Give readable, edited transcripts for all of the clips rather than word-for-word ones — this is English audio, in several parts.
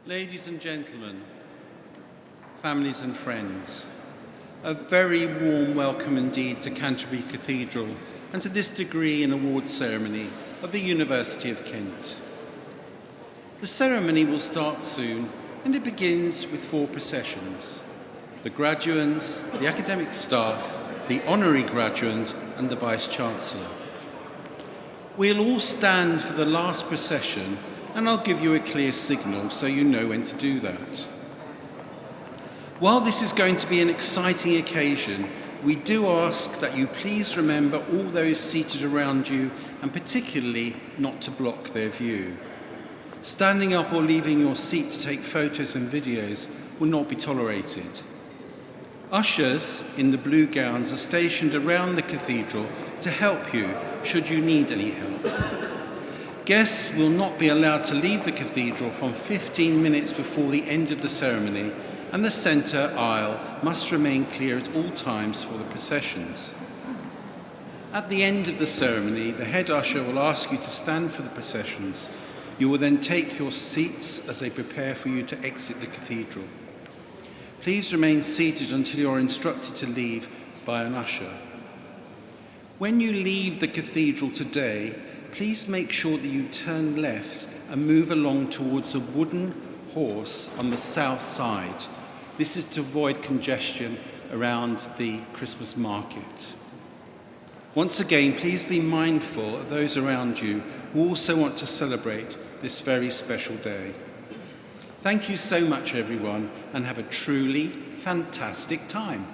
Ladies and gentlemen, families and friends, a very warm welcome indeed to Canterbury Cathedral and to this degree and awards ceremony of the University of Kent. The ceremony will start soon and it begins with 4 processions: the graduands, the academic staff, the honorary graduand and the Vice-Chancellor. We'll all stand for the last procession and I'll give you a clear signal so you know when to do that. While this is going to be an exciting occasion, we do ask that you please remember all those seated around you and particularly not to block their view. Standing up or leaving your seat to take photos and videos will not be tolerated. Ushers in the blue gowns are stationed around the cathedral to help you should you need any help. Guests will not be allowed to leave the cathedral from 15 minutes before the end of the ceremony, and the centre aisle must remain clear at all times for the processions. At the end of the ceremony, the head usher will ask you to stand for the processions. You will then take your seats as they prepare for you to exit the cathedral. Please remain seated until you are instructed to leave by an usher. When you leave the cathedral today, please make sure that you turn left and move along towards a wooden horse on the south side. This is to avoid congestion around the Christmas market. Once again, please be mindful of those around you who also want to celebrate this very special day. Thank you so much, everyone, and have a truly fantastic time.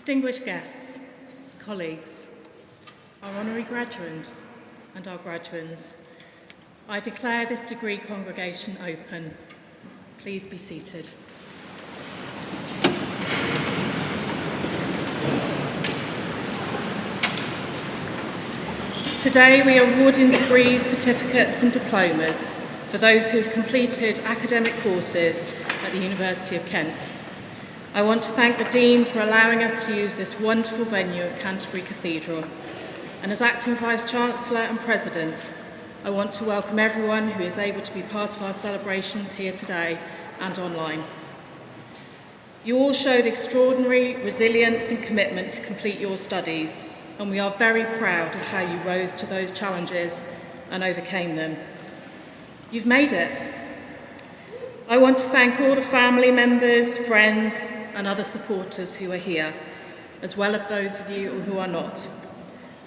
Distinguished guests, colleagues, our honorary graduand and our graduands, I declare this degree congregation open. Please be seated. Today we are awarding degrees, certificates and diplomas for those who have completed academic courses at the University of Kent. I want to thank the Dean for allowing us to use this wonderful venue of Canterbury Cathedral. And as Acting Vice-Chancellor and President, I want to welcome everyone who is able to be part of our celebrations here today and online. You all showed extraordinary resilience and commitment to complete your studies, and we are very proud of how you rose to those challenges and overcame them. You've made it. I want to thank all the family members, friends, and other supporters who are here, as well as those of you who are not.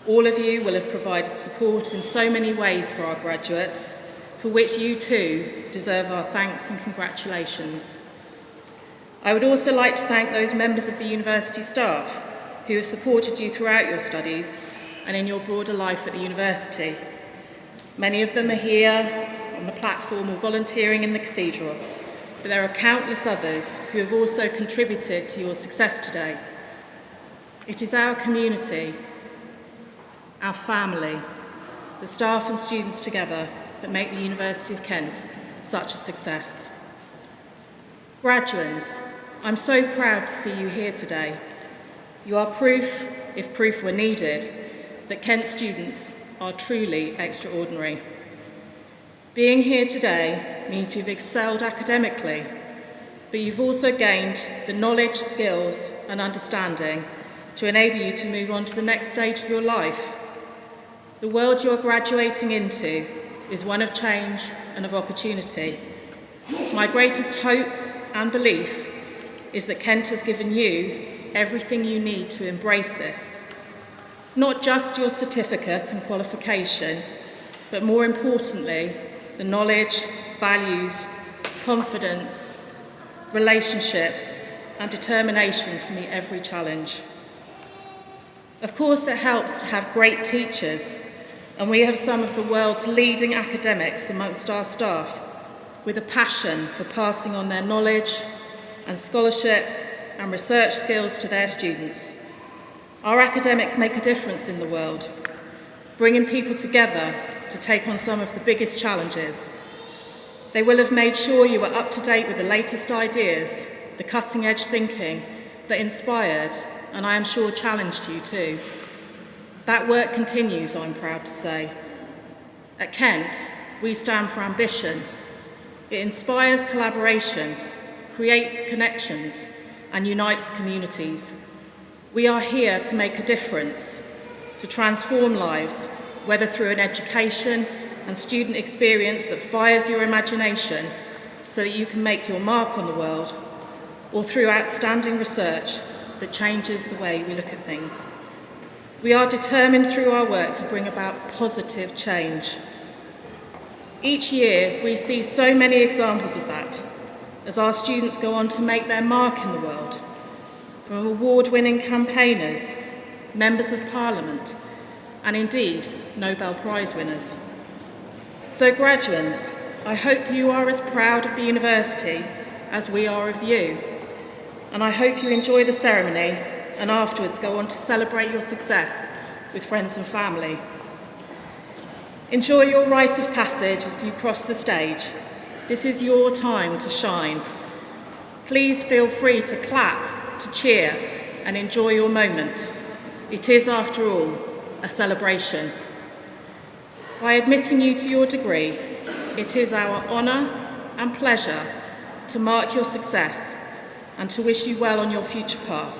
All of you will have provided support in so many ways for our graduates, for which you too deserve our thanks and congratulations. I would also like to thank those members of the university staff who have supported you throughout your studies and in your broader life at the university. Many of them are here on the platform or volunteering in the cathedral, but there are countless others who have also contributed to your success today. It is our community, our family, the staff and students together that make the University of Kent such a success. Graduands, I'm so proud to see you here today. You are proof, if proof were needed, that Kent students are truly extraordinary. Being here today means you've excelled academically, but you've also gained the knowledge, skills and understanding to enable you to move on to the next stage of your life. The world you're graduating into is one of change and of opportunity. My greatest hope and belief is that Kent has given you everything you need to embrace this. Not just your certificate and qualification, but more importantly, the knowledge, values, confidence, relationships, and determination to meet every challenge. Of course, it helps to have great teachers, and we have some of the world's leading academics amongst our staff with a passion for passing on their knowledge and scholarship and research skills to their students. Our academics make a difference in the world, bringing people together to take on some of the biggest challenges. They will have made sure you are up to date with the latest ideas, the cutting-edge thinking that inspired and I am sure challenged you too. That work continues, I'm proud to say. At Kent, we stand for ambition. It inspires collaboration, creates connections, and unites communities. We are here to make a difference, to transform lives, whether through an education and student experience that fires your imagination so that you can make your mark on the world, or through outstanding research that changes the way we look at things. We are determined through our work to bring about positive change. Each year, we see so many examples of that as our students go on to make their mark in the world, from award-winning campaigners, members of Parliament, and indeed, Nobel Prize winners. So graduands, I hope you are as proud of the university as we are of you, and I hope you enjoy the ceremony and afterwards go on to celebrate your success with friends and family. Enjoy your rite of passage as you cross the stage. This is your time to shine. Please feel free to clap, to cheer, and enjoy your moment. It is, after all, a celebration. By admitting you to your degree, it is our honour and pleasure to mark your success and to wish you well on your future path,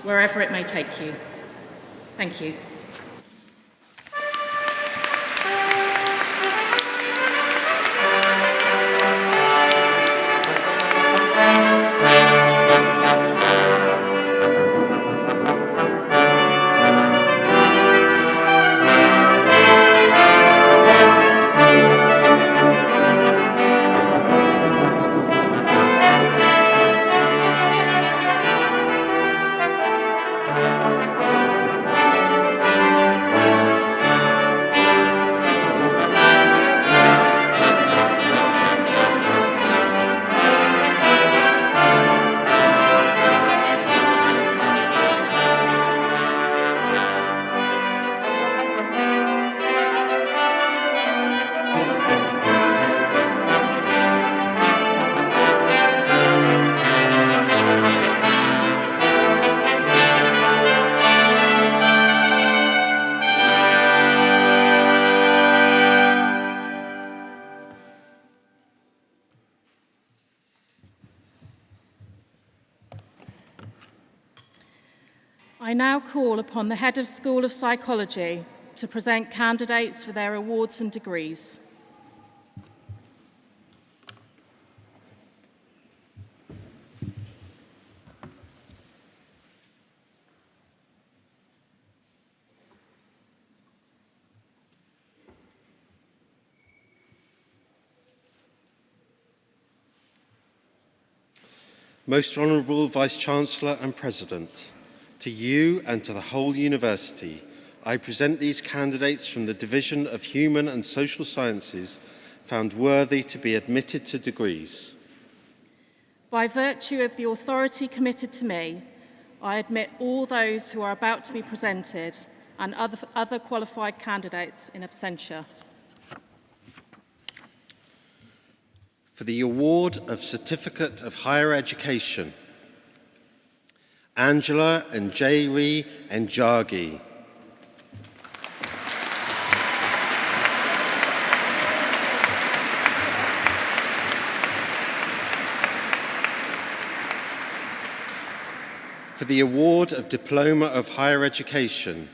wherever it may take you. Thank you. I now call upon the Head of School of Psychology to present candidates for their awards and degrees. Most Honourable Vice-Chancellor and President, to you and to the whole University, I present these candidates from the Division of Human and Social Sciences found worthy to be admitted to degrees. By virtue of the authority committed to me, I admit all those who are about to be presented and other qualified candidates in absentia. For the award of Certificate of Higher Education, Angela and Jairi and Jagi. For the award of Diploma of Higher Education,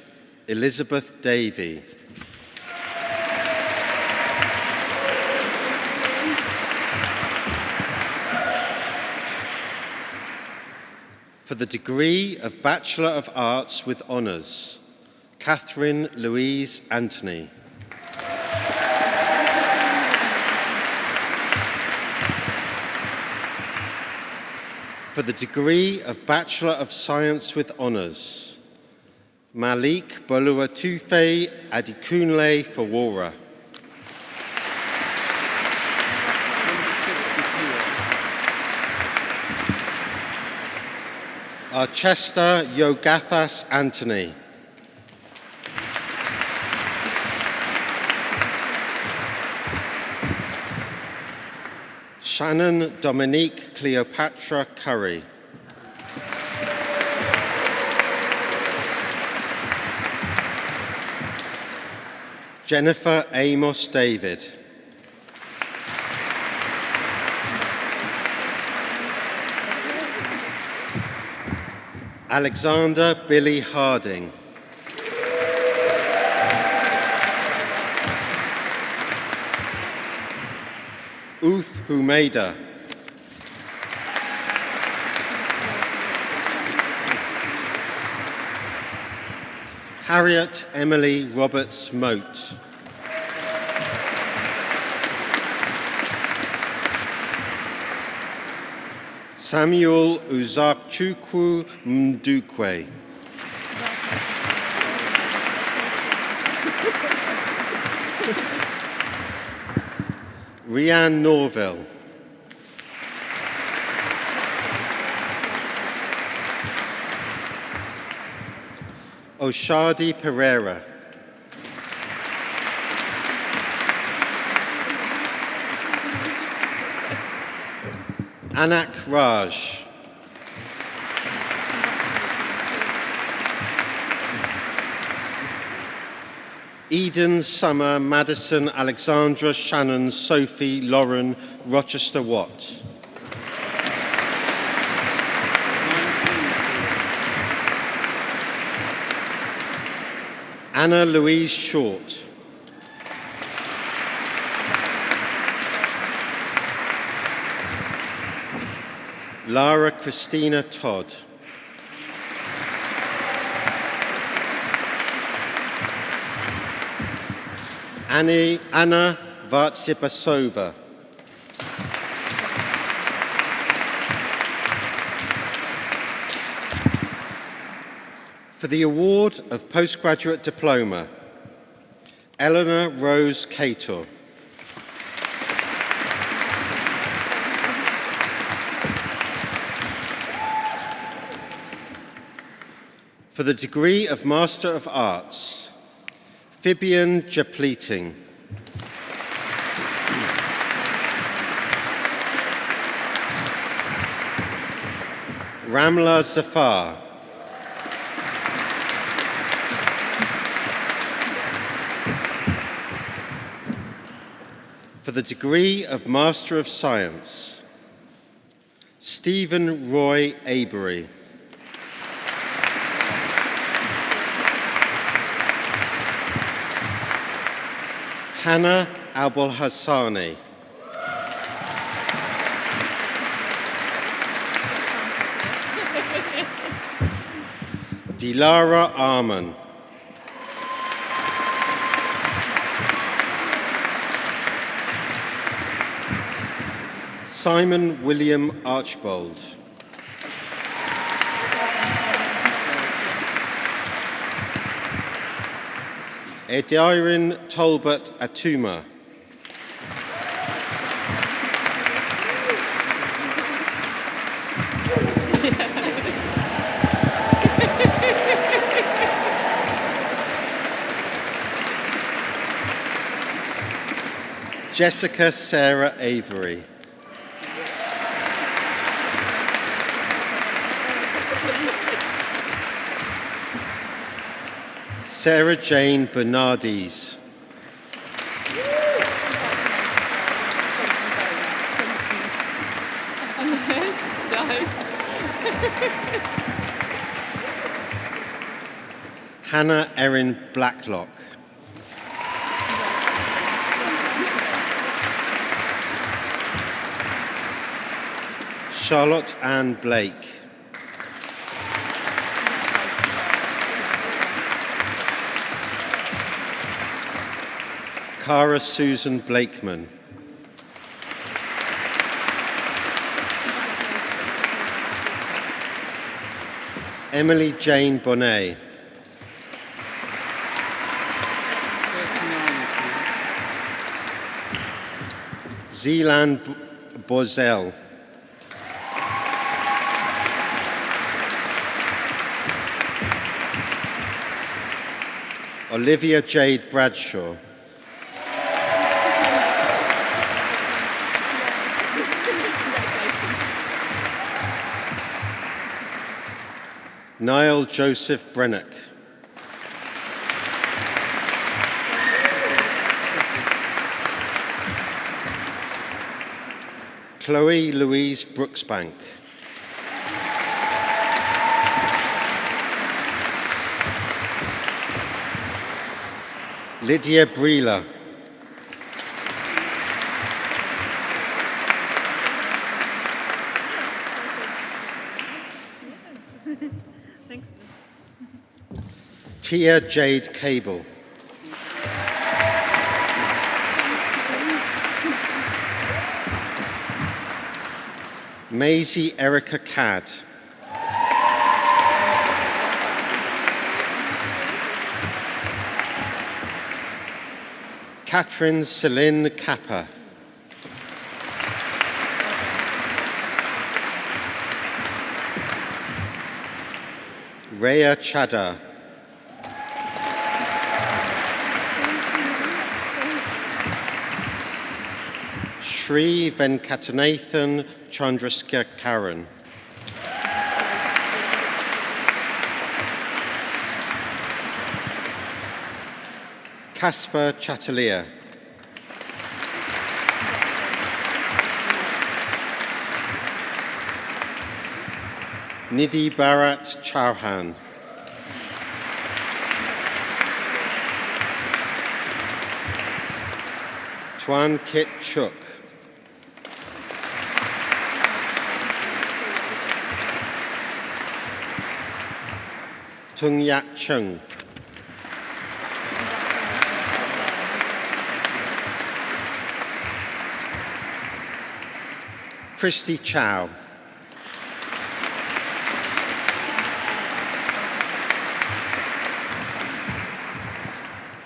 Elizabeth Davey. For the degree of Bachelor of Arts with Honours, Catherine Louise Anthony. For the degree of Bachelor of Science with Honours, Malik Boluwatufe Adikunle Fawora. Archester Yogathas Anthony. Shannon Dominique Cleopatra Curry. Jennifer Amos David. Alexander Billy Harding. Uth Humeida. Harriet Emily Roberts Moat. Samuel Uzakchukwu Mdukwe. Rianne Norville. Oshadi Pereira. Anak Raj. Eden Summer Madison Alexandra Shannon Sophie Lauren Rochester Watt. Anna Louise Short. Lara Christina Todd. Anna Vartsipasova. For the award of Postgraduate Diploma, Eleanor Rose Cator. For the degree of Master of Arts, Fibian Japleting. Ramla Zafar. For the degree of Master of Science, Stephen Roy Avery. Hannah Abul-Hassani. Dilara Arman. Simon William Archbold. Edirin Tolbert Atuma. Jessica Sarah Avery. Sarah Jane Bernardes. Nice. Hannah Erin Blacklock. Charlotte Ann Blake. Cara Susan Blakeman. Emily Jane Bonnet. Zeeland Bozel. Olivia Jade Bradshaw. Niall Joseph Brennock. Chloe Louise Brooksbank. Lydia Breela. Tia Jade Cable. Maisie Erica Cadd. Catherine Celine Kappa. Rhea Chadha. Sri Venkatanathan Chandraska Karan. Caspar Chatelier. Nidhi Bharat Chauhan. Tuan Kit Chuk. Tung Yat Chung. Christy Chow.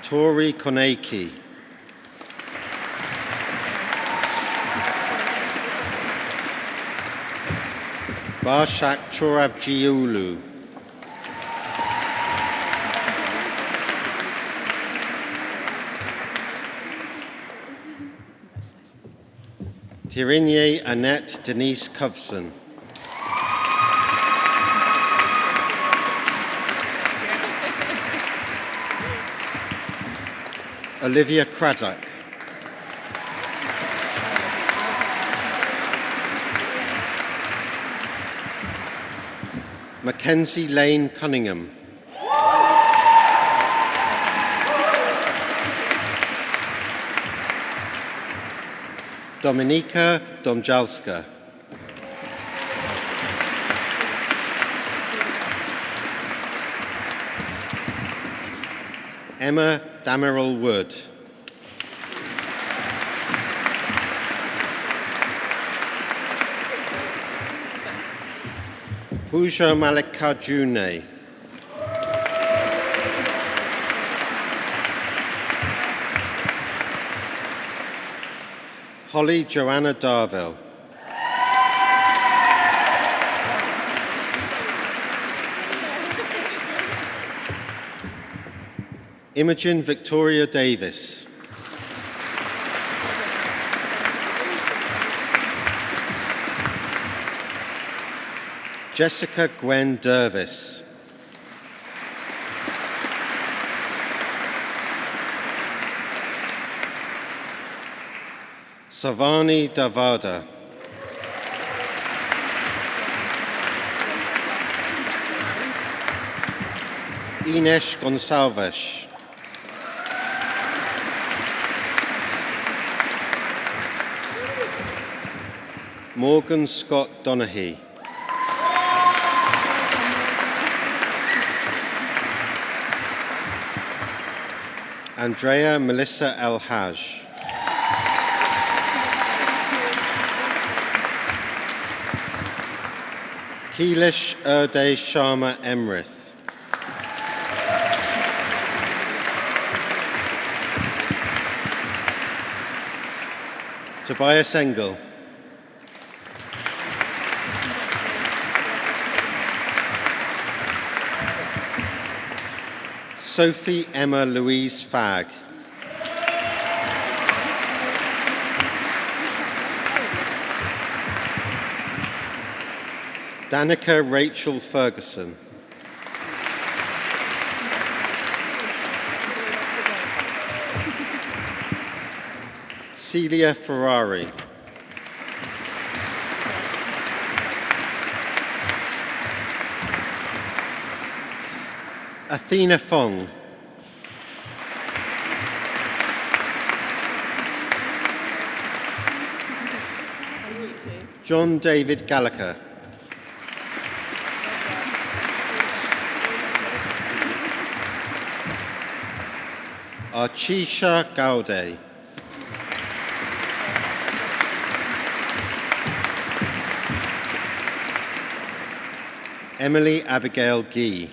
Tori Koneki. Barshak Chorabjiulu. Tirinye Annette Denise Covson. Olivia Craddock. Mackenzie Lane Cunningham. Dominika Domjalska. Emma Damerel Wood. Pooja Mallikarjune. Holly Joanna Darville. Imogen Victoria Davis. Jessica Gwen Dervis. Savani Davada. Ines Gonçalves. Morgan Scott Donaghy. Andrea Melissa El Haj. Keelish Erde Sharma Emrith. Tobias Engel. Sophie Emma Louise Fagg. Danica Rachel Ferguson. Celia Ferrari. Athena Fong. John David Gallagher. Archisha Gaude. Emily Abigail Gee.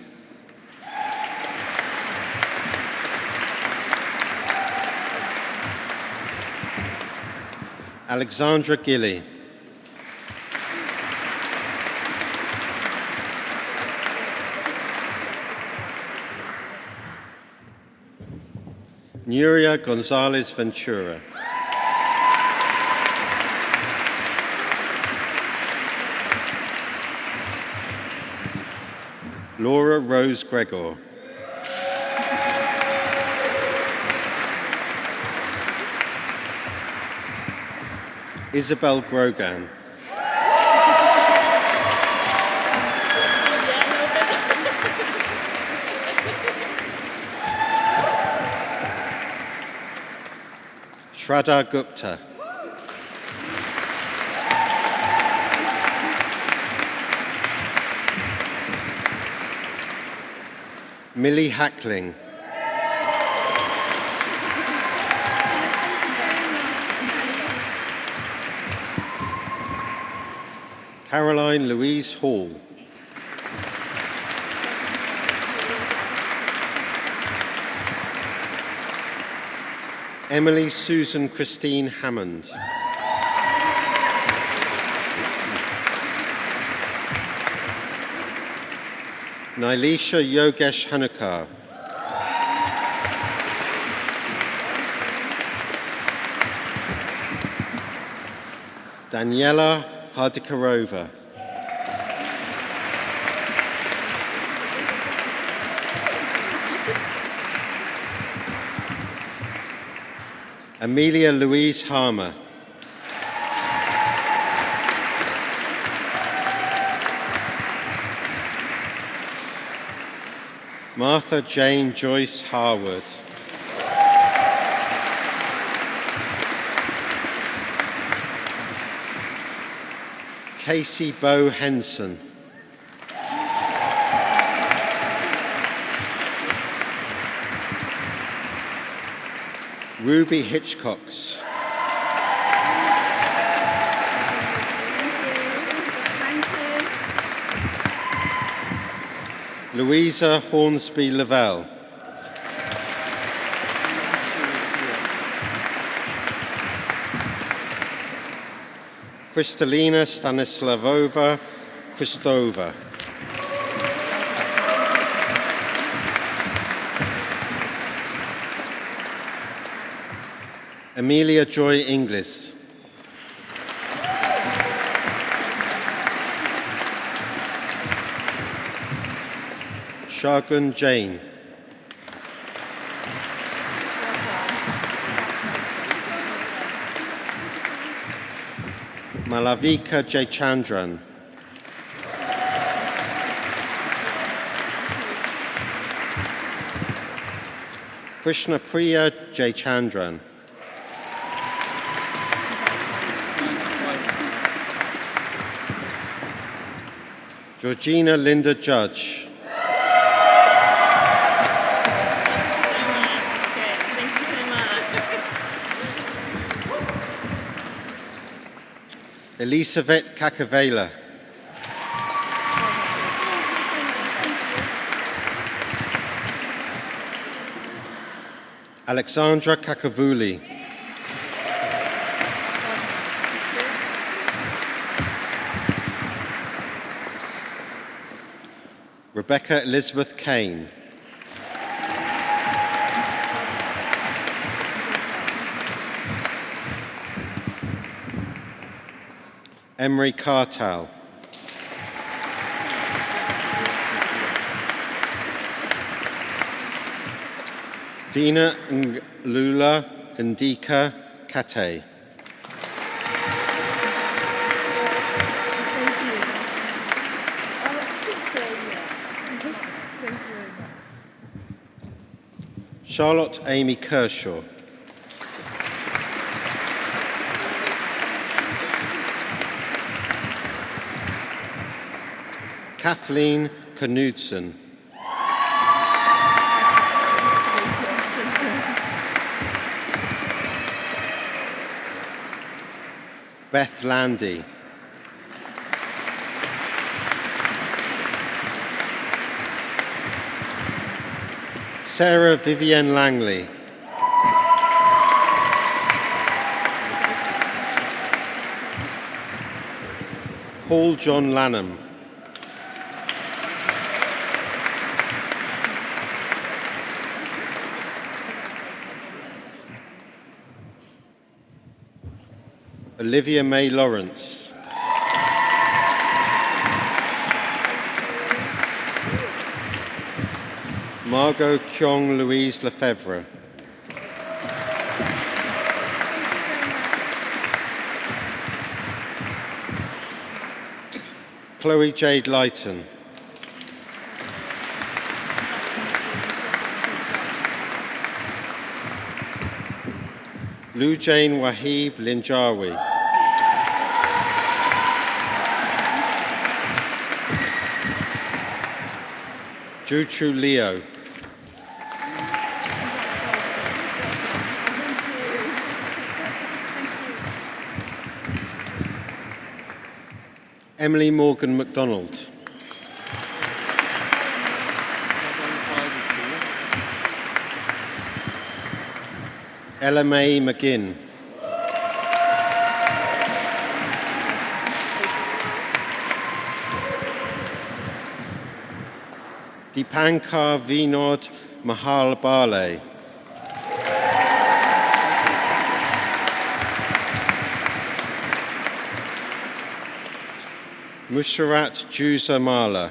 Alexandra Gilly. Nuria Gonzalez Ventura. Laura Rose Gregor. Isabel Grogan. Shraddha Gupta. Millie Hackling. Caroline Louise Hall. Emily Susan Christine Hammond. Nilisha Yogesh Hanukar. Daniela Hardikarova. Amelia Louise Harmer. Martha Jane Joyce Harwood. Casey Bo Henson. Ruby Hitchcocks. Louisa Hornsby Lavelle. Kristalina Stanislavova Kristova. Amelia Joy Inglis. Shagun Jain. Malavika Jayachandran. Krishna Priya Jayachandran. Georgina Linda Judge. Elisabeth Kakavela. Alexandra Kakavuli. Rebecca Elizabeth Kane. Emery Cartal. Dina Lula Ndika Kate. Charlotte Amy Kershaw. Kathleen Knudsen. Beth Landy. Sarah Vivienne Langley. Paul John Lanham. Olivia May Lawrence. Margot Kyong Louise Lefebvre. Chloe Jade Lighton. Lou Jane Wahib Linjawi. Juchu Leo. Emily Morgan MacDonald. Ella May McGinn. Dipankar Vinod Mahal Bale. Musharat Juzamala.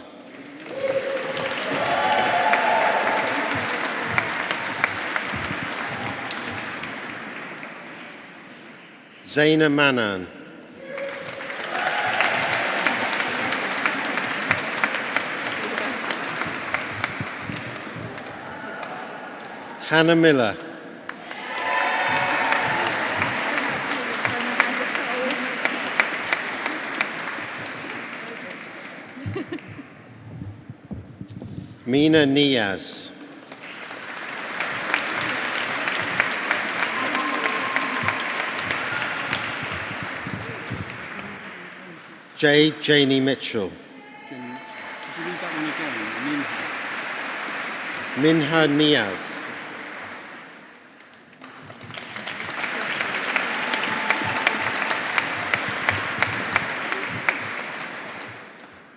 Zaina Manan. Hannah Miller. Mina Niaz. Jade Janie Mitchell. Minha Niaz.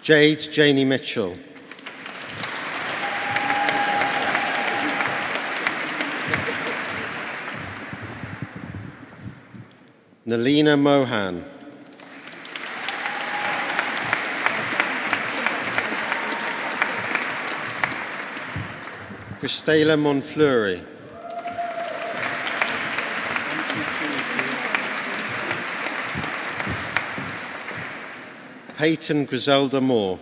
Jade Janie Mitchell. Nalina Mohan. Christela Monfleury. Peyton Griselda Moore.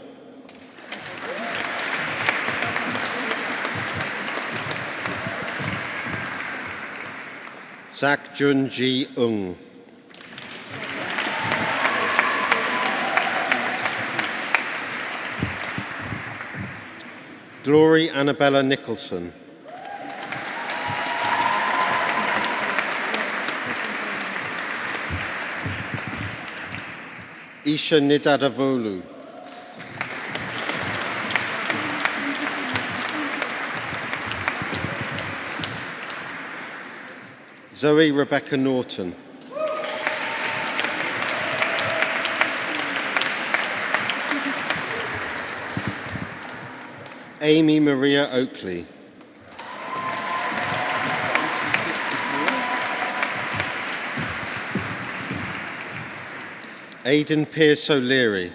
Zach Jun Ji Ung. Glory Annabella Nicholson. Isha Nidadavolu. Zoe Rebecca Norton. Amy Maria Oakley. Aidan Pearce O'Leary.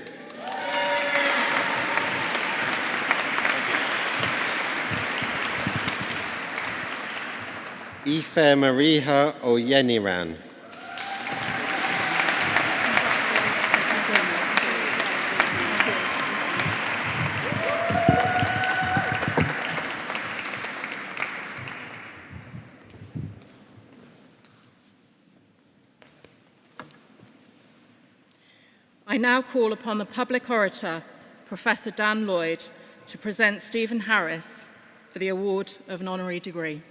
Ife Mariha Oyeniran. I now call upon the public orator, Professor Dan Lloyd, to present Stephen Harris for the award of an honorary degree.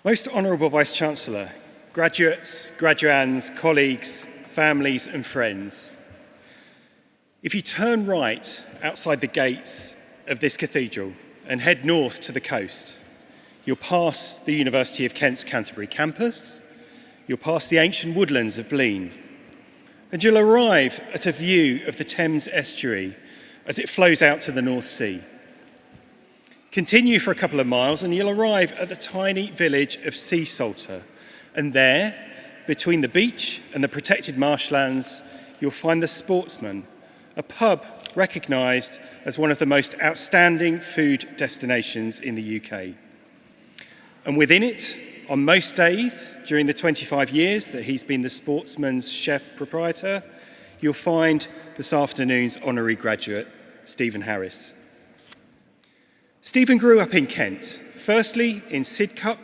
Most Honourable Vice-Chancellor, graduates, graduands, colleagues, families and friends, if you turn right outside the gates of this cathedral and head north to the coast, you'll pass the University of Kent's Canterbury campus, you'll pass the ancient woodlands of Blean, and you'll arrive at a view of the Thames estuary as it flows out to the North Sea. Continue for a couple of miles and you'll arrive at the tiny village of Sea Salter. And there, between the beach and the protected marshlands, you'll find the Sportsman, a pub recognised as one of the most outstanding food destinations in the UK. And within it, on most days during the 25 years that he's been the Sportsman's chef proprietor, you'll find this afternoon's honorary graduate, Stephen Harris. Stephen grew up in Kent, firstly in Sidcup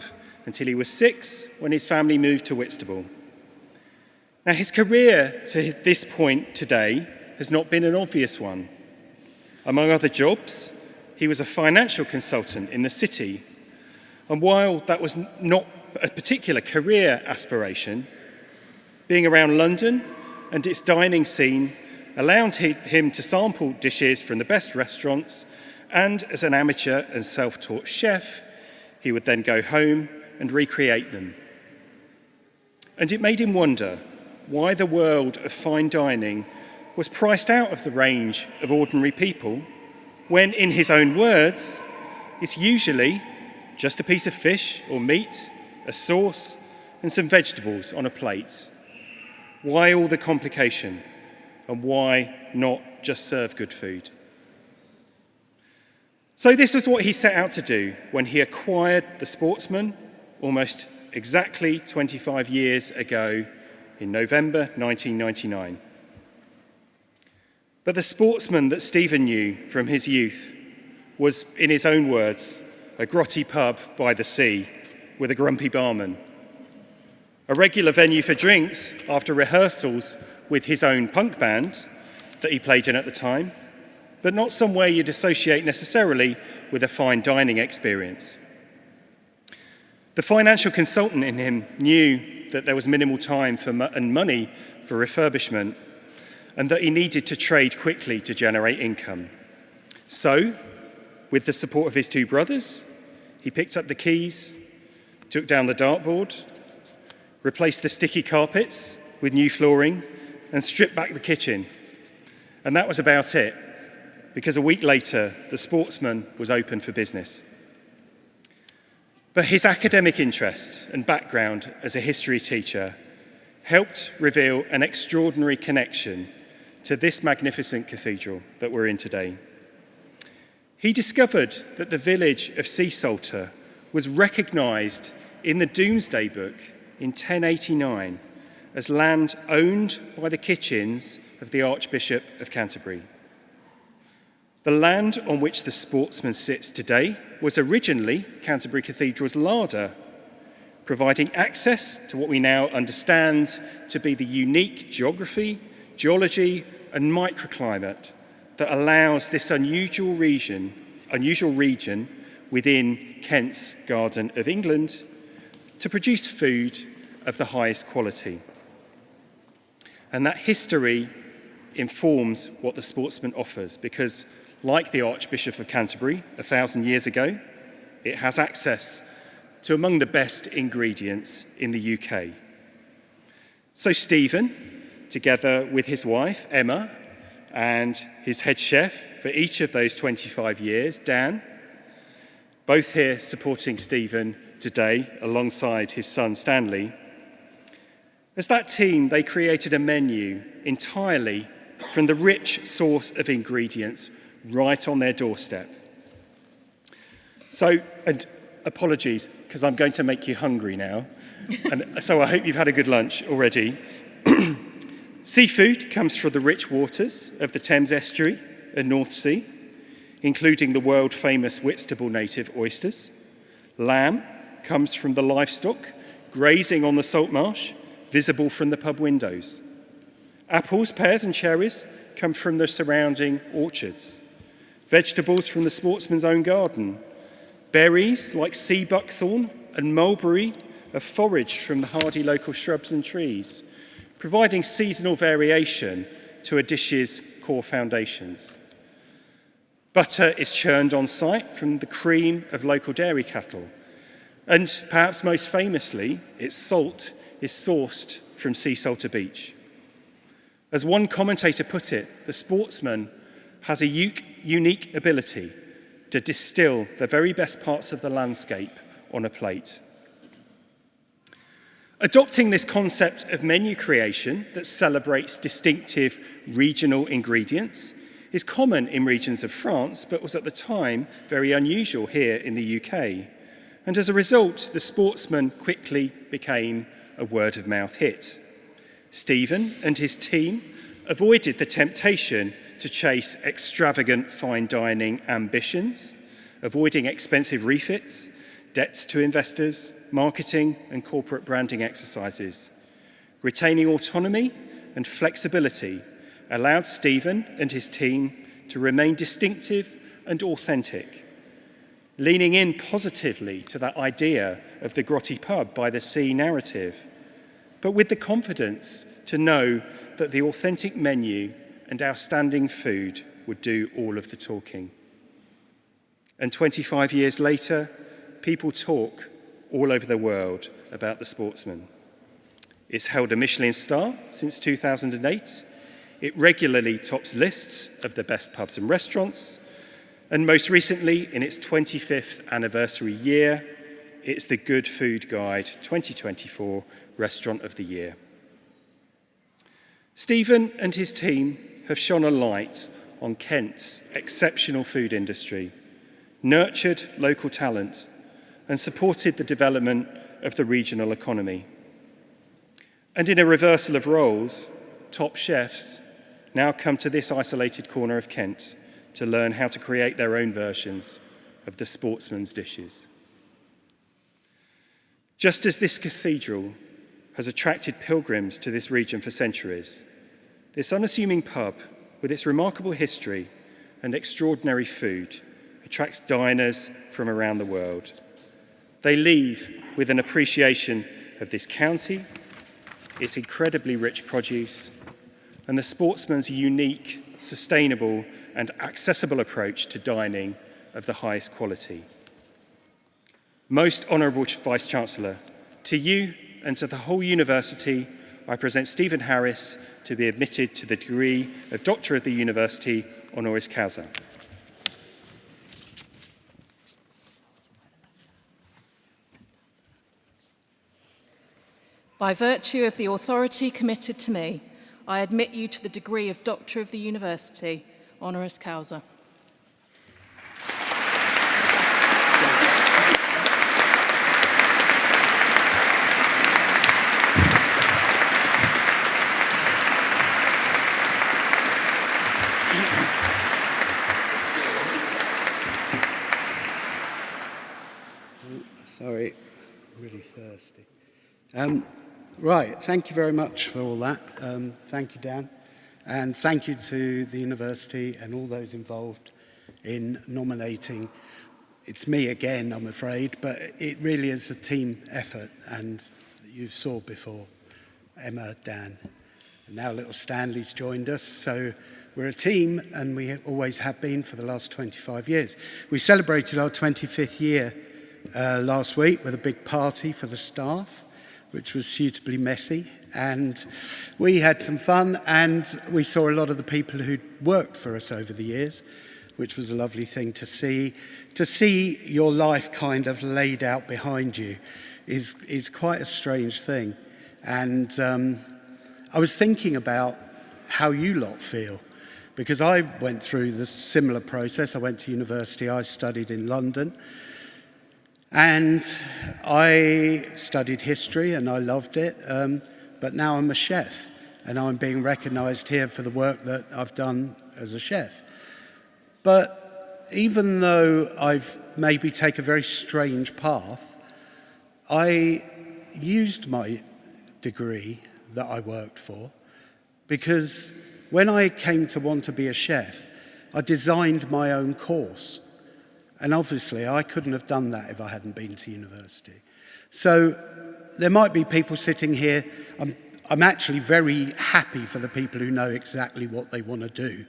until he was 6 when his family moved to Whitstable. Now his career to this point today has not been an obvious one. Among other jobs, he was a financial consultant in the city. And while that was not a particular career aspiration, being around London and its dining scene allowed him to sample dishes from the best restaurants, and as an amateur and self-taught chef, he would then go home and recreate them. And it made him wonder why the world of fine dining was priced out of the range of ordinary people when, in his own words, it's usually just a piece of fish or meat, a sauce, and some vegetables on a plate. Why all the complication? And why not just serve good food? So this was what he set out to do when he acquired the Sportsman almost exactly 25 years ago in November 1999. But the Sportsman that Stephen knew from his youth was, in his own words, a grotty pub by the sea with a grumpy barman. A regular venue for drinks after rehearsals with his own punk band that he played in at the time, but not somewhere you'd associate necessarily with a fine dining experience. The financial consultant in him knew that there was minimal time and money for refurbishment, and that he needed to trade quickly to generate income. So, with the support of his two brothers, he picked up the keys, took down the dartboard, replaced the sticky carpets with new flooring, and stripped back the kitchen. And that was about it. because a week later, the Sportsman was open for business. But his academic interest and background as a history teacher helped reveal an extraordinary connection to this magnificent cathedral that we're in today. He discovered that the village of Seasalter was recognised in the Domesday Book in 1089 as land owned by the kitchens of the Archbishop of Canterbury. The land on which the Sportsman sits today was originally Canterbury Cathedral's larder, providing access to what we now understand to be the unique geography, geology, and microclimate that allows this unusual region within Kent's Garden of England to produce food of the highest quality. And that history informs what the Sportsman offers because, like the Archbishop of Canterbury 1,000 years ago, it has access to among the best ingredients in the UK. So Stephen, together with his wife, Emma, and his head chef for each of those 25 years, Dan, both here supporting Stephen today alongside his son, Stanley. As that team, they created a menu entirely from the rich source of ingredients right on their doorstep. So, and apologies, because I'm going to make you hungry now. And so I hope you've had a good lunch already. Seafood comes from the rich waters of the Thames Estuary and North Sea, including the world-famous Whitstable native oysters. Lamb comes from the livestock grazing on the salt marsh, visible from the pub windows. Apples, pears and cherries come from the surrounding orchards. Vegetables from the Sportsman's own garden. Berries like sea buckthorn and mulberry are foraged from the hardy local shrubs and trees, providing seasonal variation to a dish's core foundations. Butter is churned on site from the cream of local dairy cattle. And perhaps most famously, its salt is sourced from Seasalter Beach. As one commentator put it, the Sportsman has a unique ability to distill the very best parts of the landscape on a plate. Adopting this concept of menu creation that celebrates distinctive regional ingredients is common in regions of France, but was at the time very unusual here in the UK. And as a result, the Sportsman quickly became a word-of-mouth hit. Stephen and his team avoided the temptation to chase extravagant fine dining ambitions, avoiding expensive refits, debts to investors, marketing and corporate branding exercises. Retaining autonomy and flexibility allowed Stephen and his team to remain distinctive and authentic, leaning in positively to that idea of the grotty pub by the sea narrative, but with the confidence to know that the authentic menu and outstanding food would do all of the talking. And 25 years later, people talk all over the world about the Sportsman. It's held a Michelin star since 2008. It regularly tops lists of the best pubs and restaurants. And most recently, in its 25th anniversary year, it's the Good Food Guide 2024 Restaurant of the Year. Stephen and his team have shone a light on Kent's exceptional food industry, nurtured local talent, and supported the development of the regional economy. And in a reversal of roles, top chefs now come to this isolated corner of Kent to learn how to create their own versions of the Sportsman's dishes. Just as this cathedral has attracted pilgrims to this region for centuries, this unassuming pub, with its remarkable history and extraordinary food, attracts diners from around the world. They leave with an appreciation of this county, its incredibly rich produce, and the Sportsman's unique, sustainable, and accessible approach to dining of the highest quality. Most Honourable Vice-Chancellor, to you and to the whole university, I present Stephen Harris to be admitted to the degree of Doctor of the University honoris causa. By virtue of the authority committed to me, I admit you to the degree of Doctor of the University, honoris causa. Sorry, I'm really thirsty. Right, thank you very much for all that. Thank you, Dan. And thank you to the university and all those involved in nominating. It's me again, I'm afraid, but it really is a team effort, and you saw before, Emma, Dan, and now little Stanley's joined us. So we're a team, and we always have been for the last 25 years. We celebrated our 25th year last week with a big party for the staff, which was suitably messy, and we had some fun, and we saw a lot of the people who'd worked for us over the years, which was a lovely thing to see. To see your life kind of laid out behind you is quite a strange thing. And I was thinking about how you lot feel, because I went through the similar process. I went to university, I studied in London, and I studied history and I loved it, but now I'm a chef and I'm being recognised here for the work that I've done as a chef. But even though I've maybe taken a very strange path, I used my degree that I worked for, because when I came to want to be a chef, I designed my own course. And obviously, I couldn't have done that if I hadn't been to university. So there might be people sitting here. I'm actually very happy for the people who know exactly what they want to do,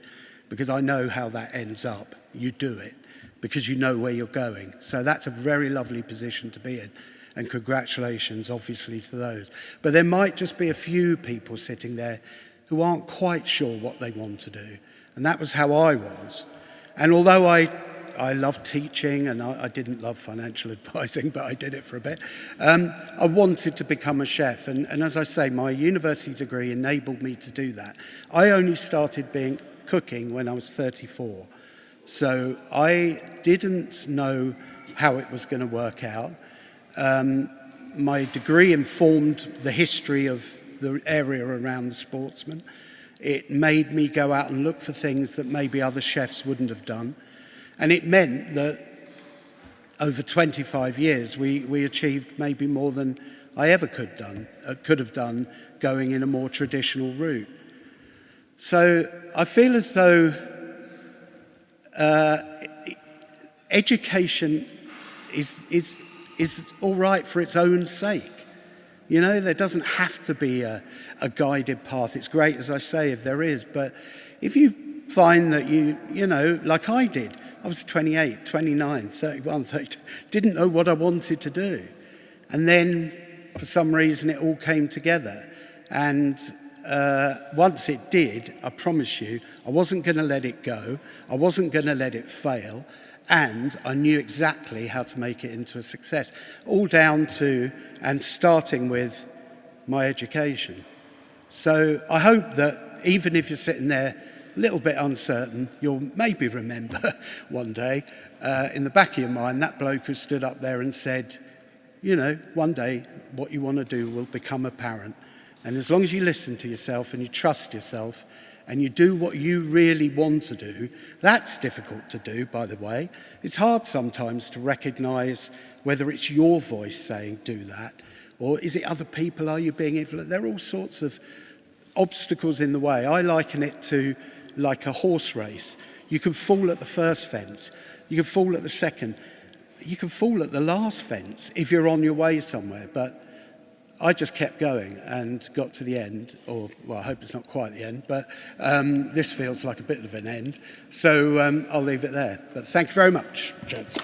because I know how that ends up. You do it because you know where you're going. So that's a very lovely position to be in. And congratulations, obviously, to those. But there might just be a few people sitting there who aren't quite sure what they want to do. And that was how I was. And although I loved teaching, and I didn't love financial advising, but I did it for a bit. I wanted to become a chef, and as I say, my university degree enabled me to do that. I only started cooking when I was 34, so I didn't know how it was going to work out. My degree informed the history of the area around the Sportsman. It made me go out and look for things that maybe other chefs wouldn't have done. And it meant that over 25 years, we achieved maybe more than I ever could have done going in a more traditional route. So I feel as though education is all right for its own sake. You know, there doesn't have to be a guided path. It's great, as I say, if there is, but if you find that you know, like I did, I was 28, 29, 31, 32, didn't know what I wanted to do. And then, for some reason, it all came together. And once it did, I promise you, I wasn't going to let it go. I wasn't going to let it fail. And I knew exactly how to make it into a success. All down to, and starting with, my education. So I hope that even if you're sitting there a little bit uncertain, you'll maybe remember one day in the back of your mind that bloke who stood up there and said, you know, one day what you want to do will become apparent. And as long as you listen to yourself and you trust yourself and you do what you really want to do, that's difficult to do, by the way. It's hard sometimes to recognise whether it's your voice saying do that, or is it other people? Are you being influenced? There are all sorts of obstacles in the way. I liken it to like a horse race. You can fall at the first fence, you can fall at the second, you can fall at the last fence if you're on your way somewhere. But I just kept going and got to the end, or, well, I hope it's not quite the end, but this feels like a bit of an end. So I'll leave it there. But thank you very much, gents.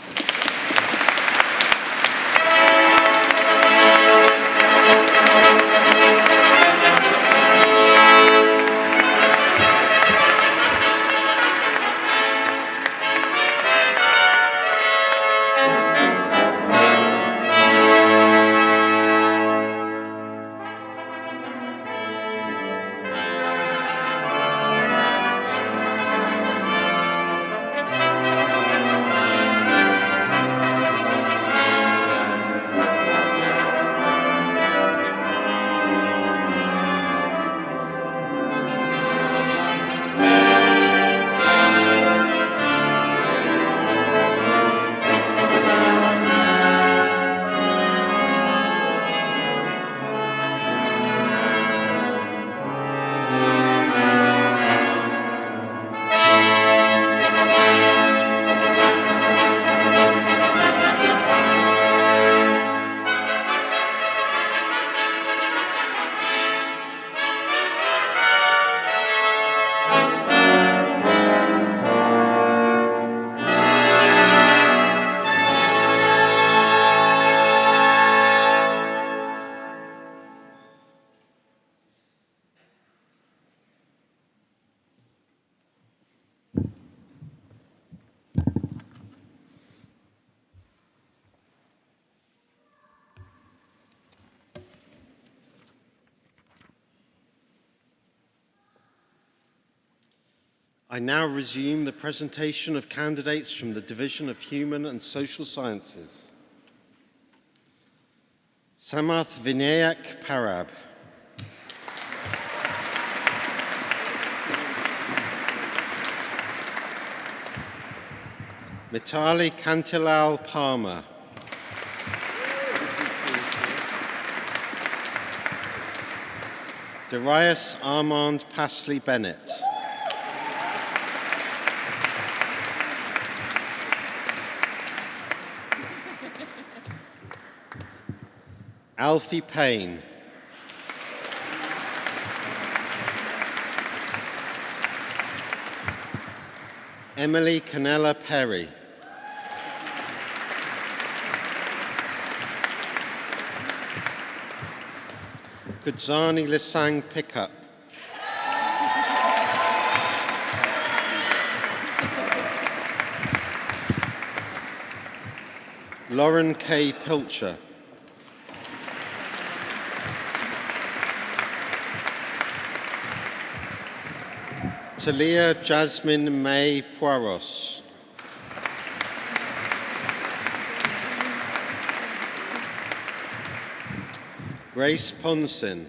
I now resume the presentation of candidates from the Division of Human and Social Sciences. Samarth Vinayak Parab. Mitali Kantilal Palmer. Darius Armand Pasley Bennett. Alfie Payne. Emily Canella Perry. Kudzani Lisang Pickup. Lauren K. Pilcher. Talia Jasmine May Poiros. Grace Ponsin.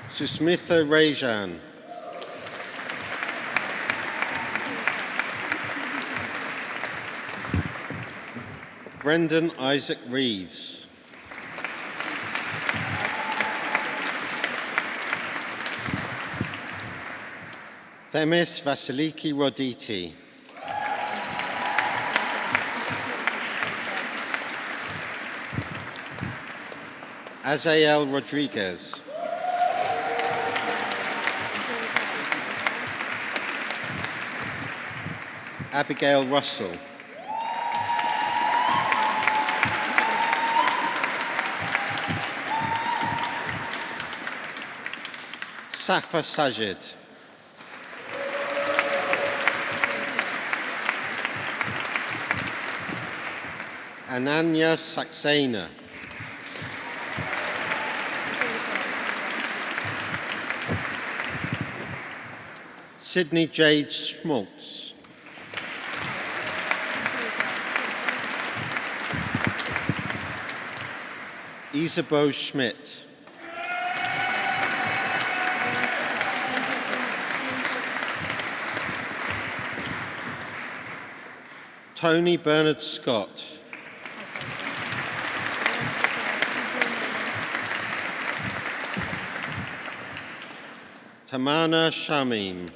Susmitha Rajan. Brendan Isaac Reeves. Themis Vasiliki Roditi. Azael Rodriguez. Abigail Russell. Safa Sajid. Ananya Saxena. Sydney Jade Schmaltz. Isabeau Schmidt. Tony Bernard Scott. Tamana Shamim.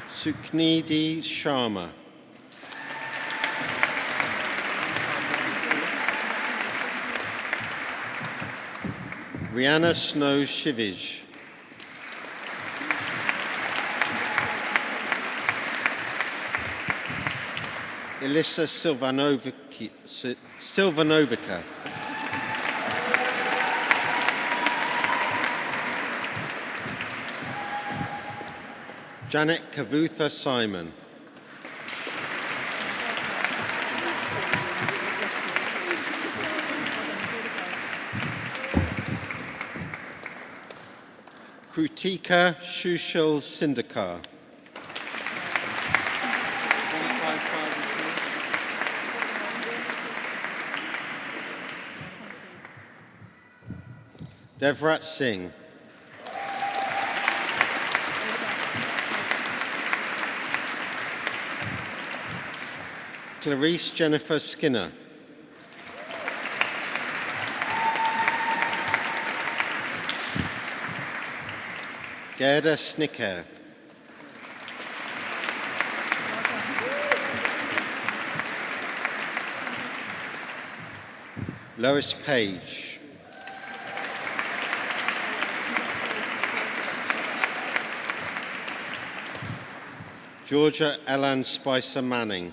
Suknidi Sharma. Rihanna Snow Shivij. Elissa Silvanovica. Janet Kavutha Simon. Krutika Shushil Sindakar. Devrat Singh. Clarice Jennifer Skinner. Gerda Snicker. Lois Page. Georgia Ellen Spicer Manning.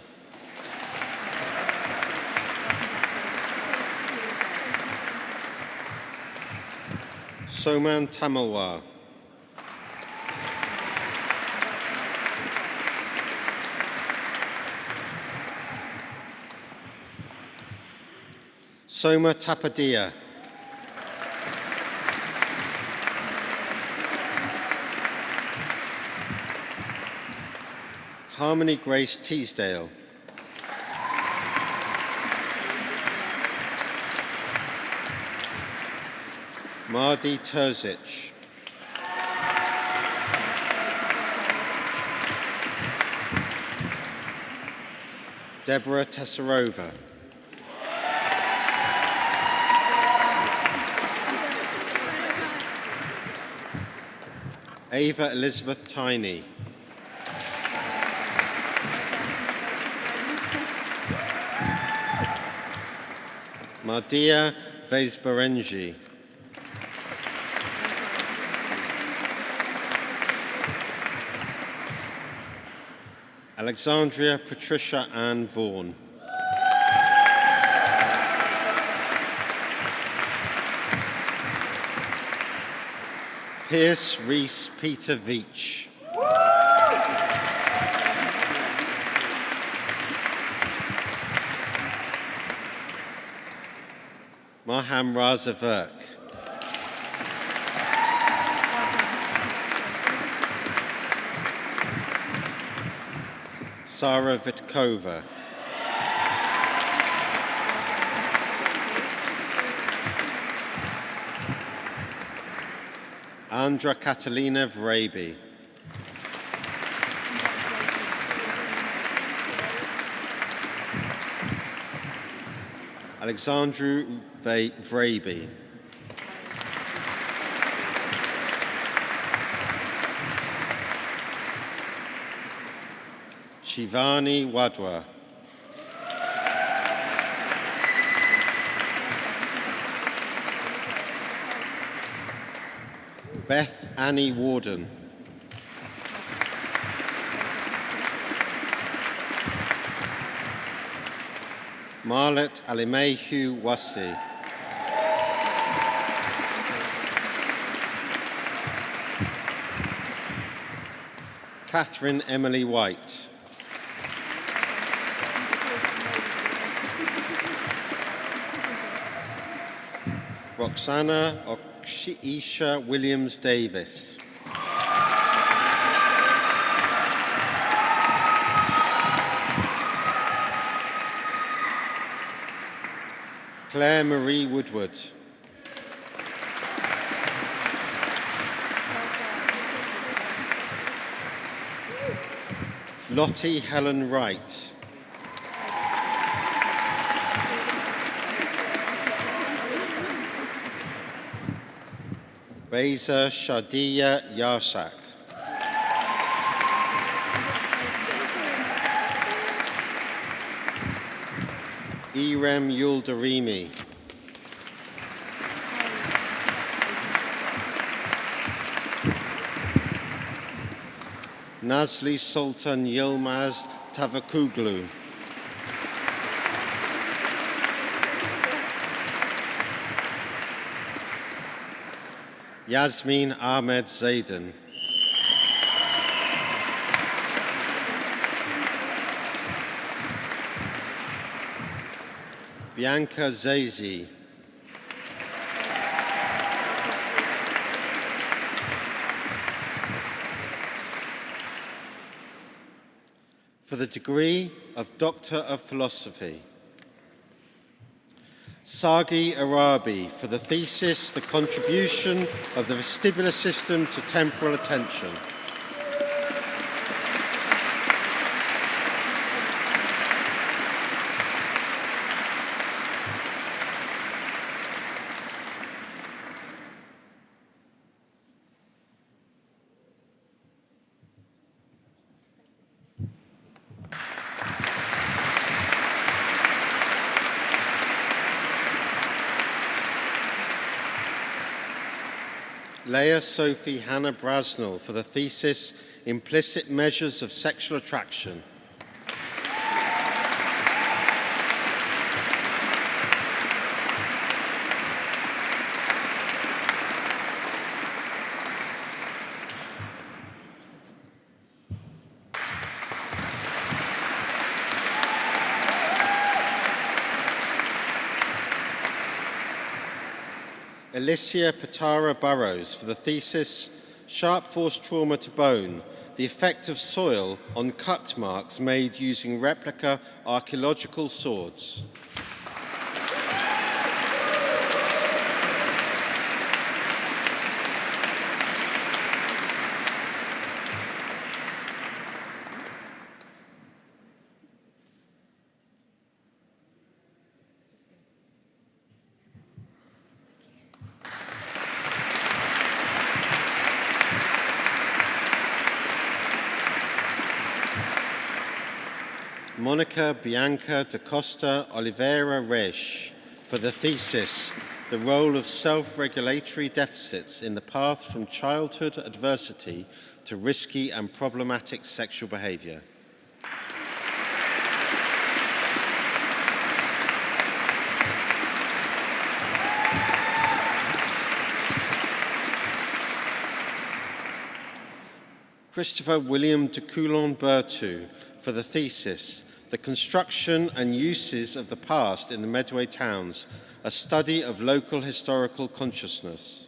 Soman Tamalwar. Soma Tapadia. Harmony Grace Teasdale. Mardi Terzic. Deborah Tesarova. Ava Elizabeth Tiney. Mardia Vezberenji. Alexandria Patricia Ann Vaughan. Pierce Reese Peter Veach. Maham Raza Verk. Sarah Vitkova. Andra Catalina Vraby. Alexandru Vraby. Shivani Wadwa. Beth Annie Warden. Marlet Alimehu Wasi. Catherine Emily White. Roxana Okshisha Williams Davis. Claire Marie Woodward. Lottie Helen Wright. Beza Shadiya Yarsak. Irem Yuldarimi. Nazli Sultan Yilmaz Tavakuglu. Yasmin Ahmed Zaidan. Bianca Zazi. For the degree of Doctor of Philosophy. Sagi Arabi for the thesis, The Contribution of the Vestibular System to Temporal Attention. Leah Sophie Hannah Brasnell for the thesis, Implicit Measures of Sexual Attraction. Alicia Patara Burrows for the thesis Sharp Force Trauma to Bone, the effect of soil on cut marks made using replica archaeological swords. Monica Bianca da Costa Oliveira Resch for the thesis, The Role of Self-Regulatory Deficits in the Path from Childhood Adversity to Risky and Problematic Sexual Behaviour. Christopher William de Coulon-Berthoud for the thesis, The Construction and Uses of the Past in the Medway Towns, a Study of Local Historical Consciousness.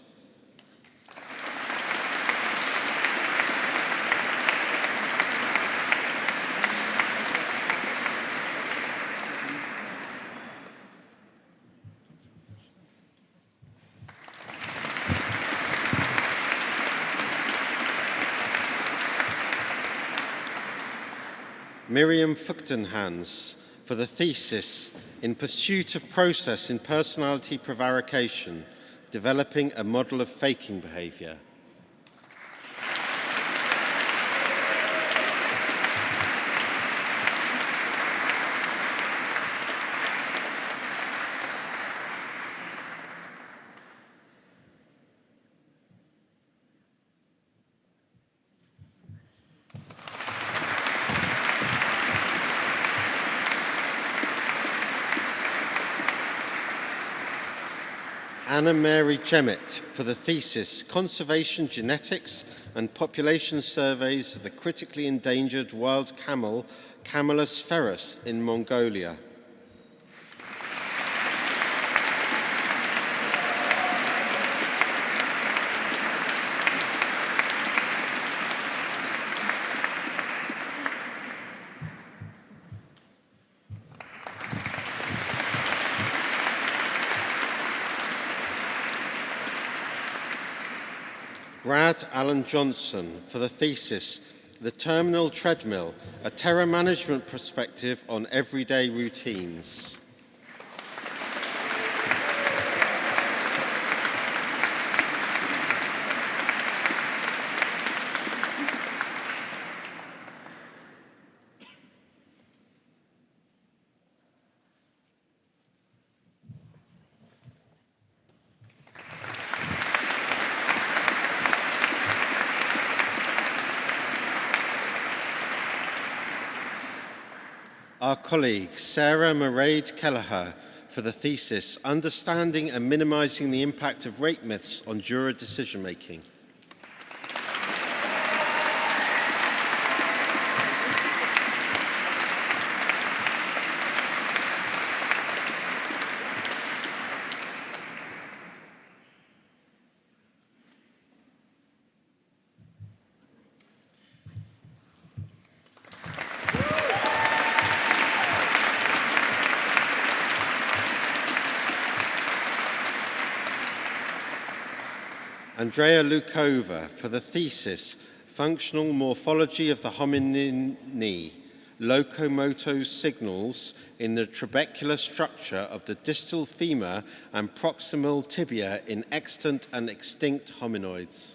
Miriam Fuchtenhans for the thesis, In Pursuit of Process in Personality Prevarication, Developing a Model of Faking Behaviour. Anna Mary Jemmett for the thesis, Conservation Genetics and Population Surveys of the Critically Endangered Wild Camel, Camelus ferus in Mongolia. Brad Allen Johnson for the thesis, The Terminal Treadmill, a Terror Management Perspective on Everyday Routines. Our colleague Sarah Mairead Kelleher for the thesis, Understanding and Minimising the Impact of Rape Myths on Juror Decision-Making. Andrea Lukova for the thesis, Functional Morphology of the Hominin Knee, Locomotor Signals in the Trabecular Structure of the Distal Femur and Proximal Tibia in Extant and Extinct Hominoids.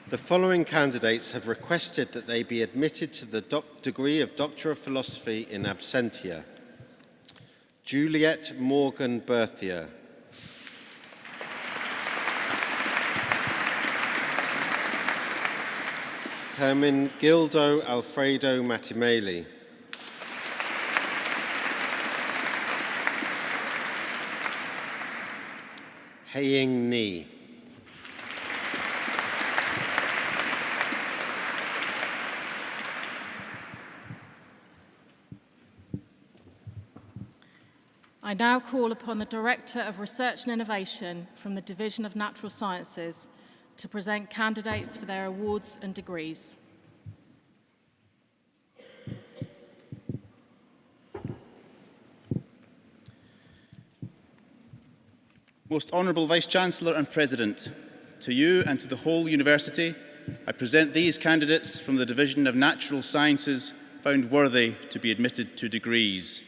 The following candidates have requested that they be admitted to the degree of Doctor of Philosophy in absentia. Juliet Morgan Berthier. Hermin Gildo Alfredo Mattimeli. paying knee. I now call upon the Director of Research and Innovation from the Division of Natural Sciences to present candidates for their awards and degrees. Most Honourable Vice-Chancellor and President, to you and to the whole University, I present these candidates from the Division of Natural Sciences found worthy to be admitted to degrees.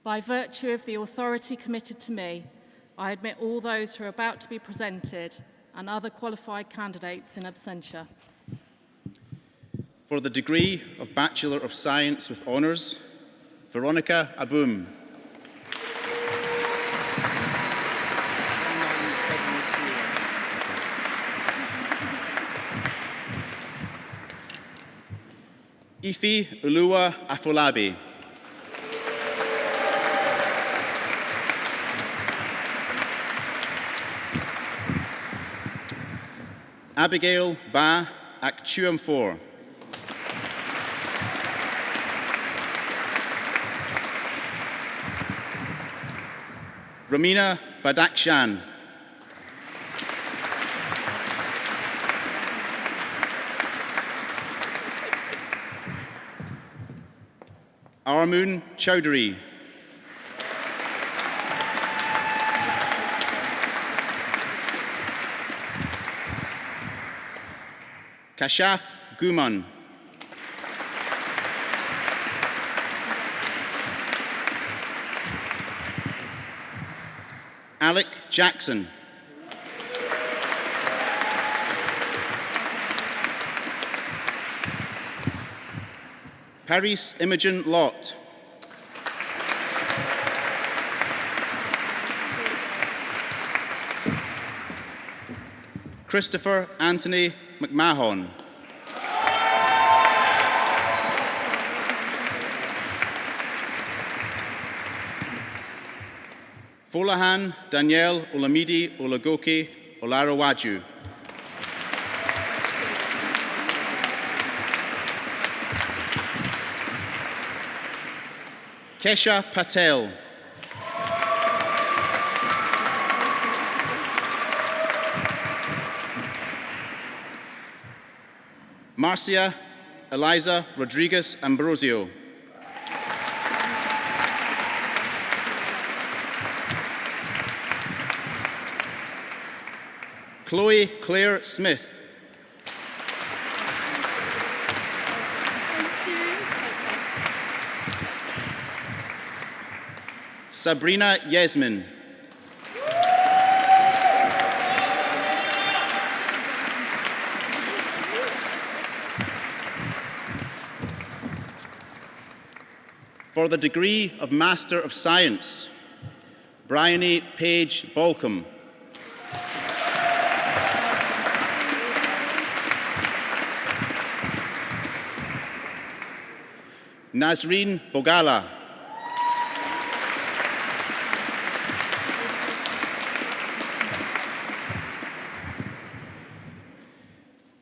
By virtue of the authority committed to me, I admit all those who are about to be presented and other qualified candidates in absentia. For the degree of Bachelor of Science with Honours, Veronica Aboum. Ife Ulua Afolabi. Abigail Ba Akchuam4. Ramina Badakshan. Armun Chowdhury. Kashaf Guman. Alec Jackson. Paris Imogen Lott. Christopher Anthony McMahon. Folahan Danielle Olamide Olagoke Olarawaju. Kesha Patel. Marcia Eliza Rodriguez Ambrosio. Chloe Claire Smith. Sabrina Yasmin. For the degree of Master of Science, Bryony Page Balcom. Nazreen Bogala.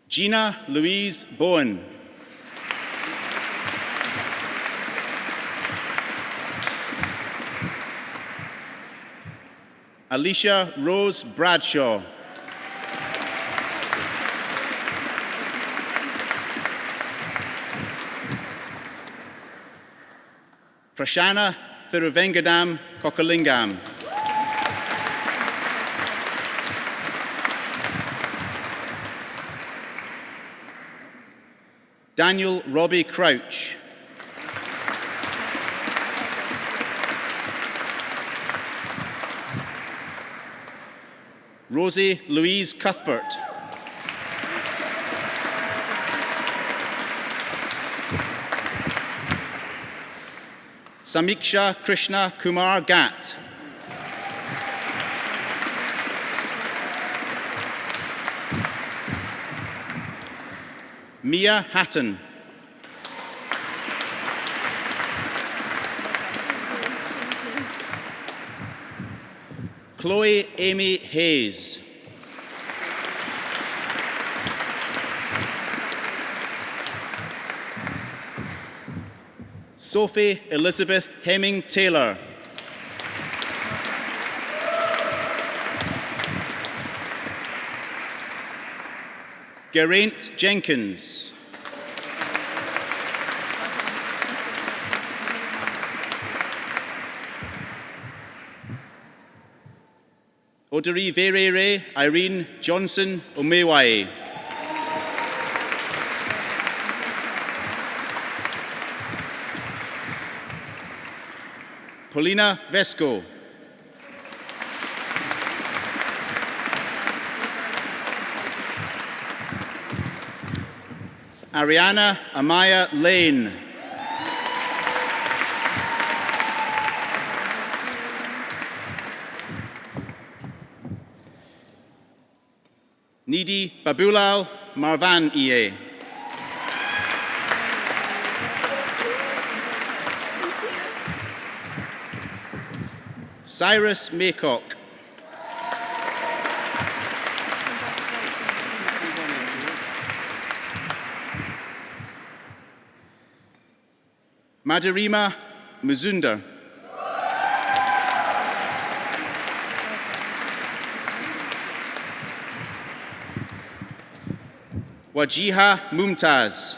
Gina Louise Bowen. Alicia Rose Bradshaw. Prashana Thiruvengadam Kokalingam. Daniel Robbie Crouch. Rosie Louise Cuthbert. Samiksha Krishna Kumar Gat. Mia Hatton. Chloe Amy Hayes. Sophie Elizabeth Hemming Taylor. Geraint Jenkins. Odiri Verere Irene Johnson Omewai. Paulina Vesco. Ariana Amaya Lane. Nidi Babulal Marvan Ie. Cyrus Maycock. Madarima Muzunda. Wajiha Mumtaz.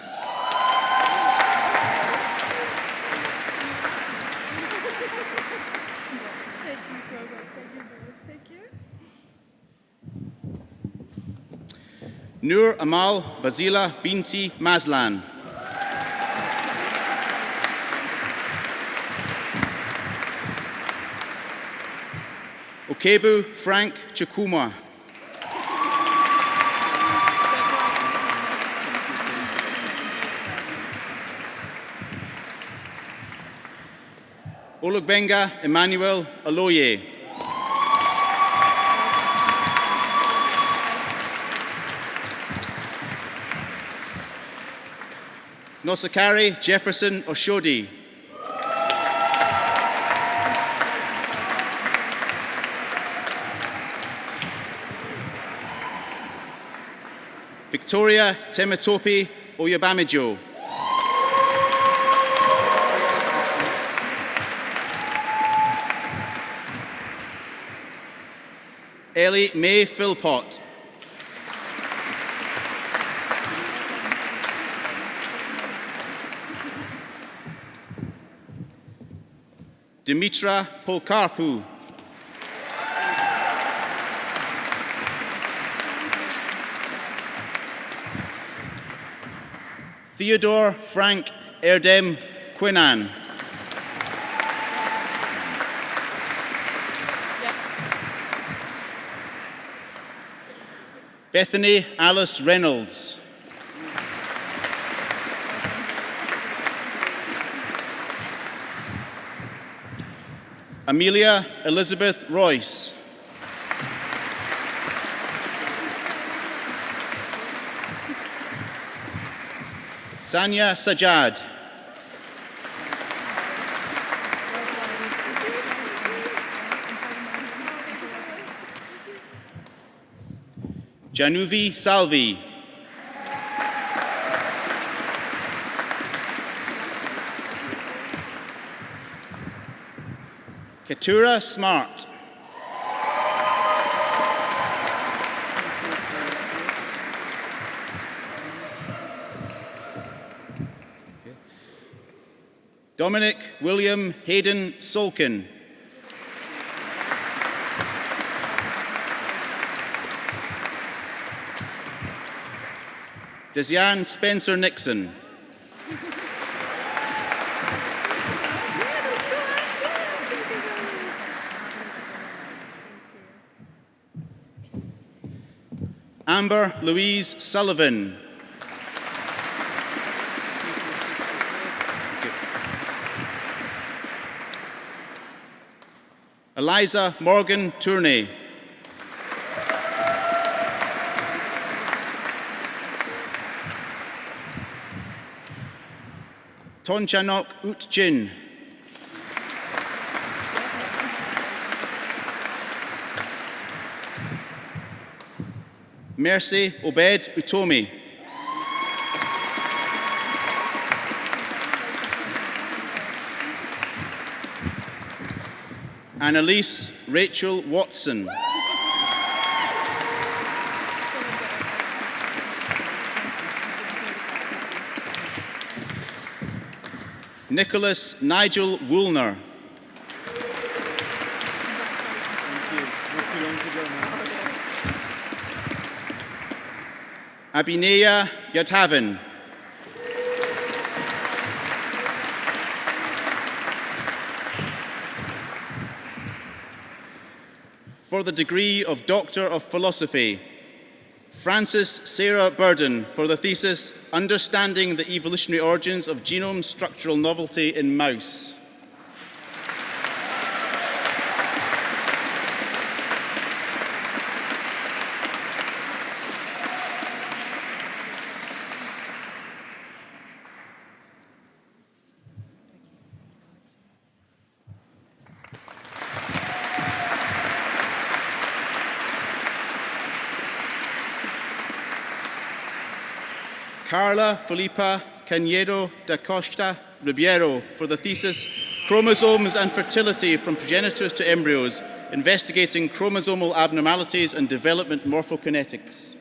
Nur Amal Basila Binti Mazlan. Okebu Frank Chukuma. Olugbenga Emmanuel Aloye. Nosakari Jefferson Oshodi. Victoria Temetope Oyabamijo. Ellie May Philpott. Dimitra Polkarpu. Theodore Frank Erdem Quinan. Bethany Alice Reynolds. Amelia Elizabeth Royce. Sanya Sajad. Januvi Salvi. Ketura Smart. Dominic William Hayden Solkin. Desian Spencer Nixon. Amber Louise Sullivan. Eliza Morgan Tourney. Tonchanok Utchin. Mercy Obed Utomi. Annalise Rachel Watson. Nicholas Nigel Woolner. Abineya Yadhavin. For the degree of Doctor of Philosophy, Frances Sarah Burden for the thesis, Understanding the Evolutionary Origins of Genome Structural Novelty in Mouse. Carla Felipa Cañedo da Costa Ribeiro for the thesis, Chromosomes and Fertility from Progenitors to Embryos, Investigating Chromosomal Abnormalities and Development Morphokinetics.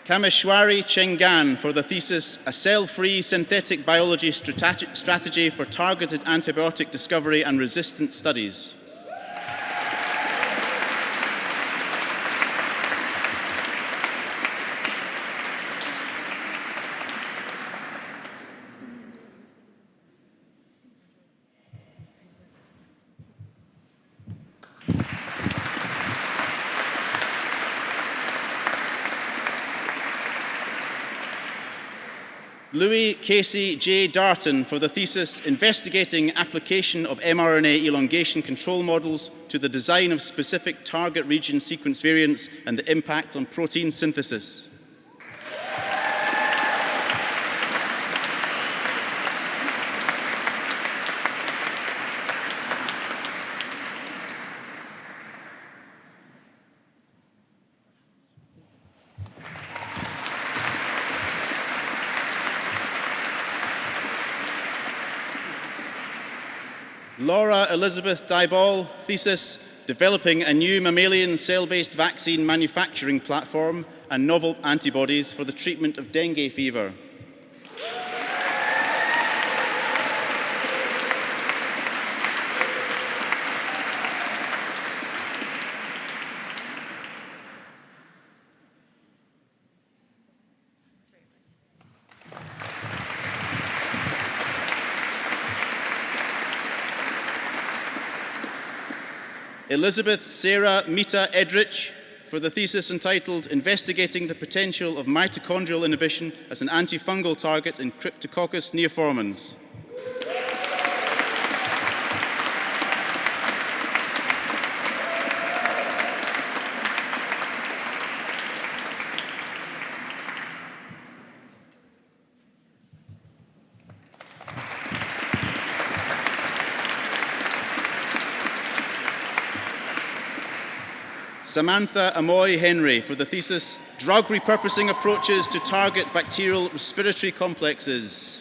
Kameshwari Chengan for the thesis, A Cell-Free Synthetic Biology Strategy for Targeted Antibiotic Discovery and Resistance Studies. Louis Casey J. Darton for the thesis, Investigating Application of mRNA Elongation Control Models to the Design of Specific Target Region Sequence Variants and the Impact on Protein Synthesis. Laura Elizabeth Dyball, thesis, Developing a New Mammalian Cell-Based Vaccine Manufacturing Platform and Novel Antibodies for the Treatment of Dengue Fever. Elizabeth Sarah Mita Edrich for the thesis entitled Investigating the Potential of Mitochondrial Inhibition as an Antifungal Target in Cryptococcus neoformans. Samantha Amoy Henry for the thesis, Drug Repurposing Approaches to Target Bacterial Respiratory Complexes.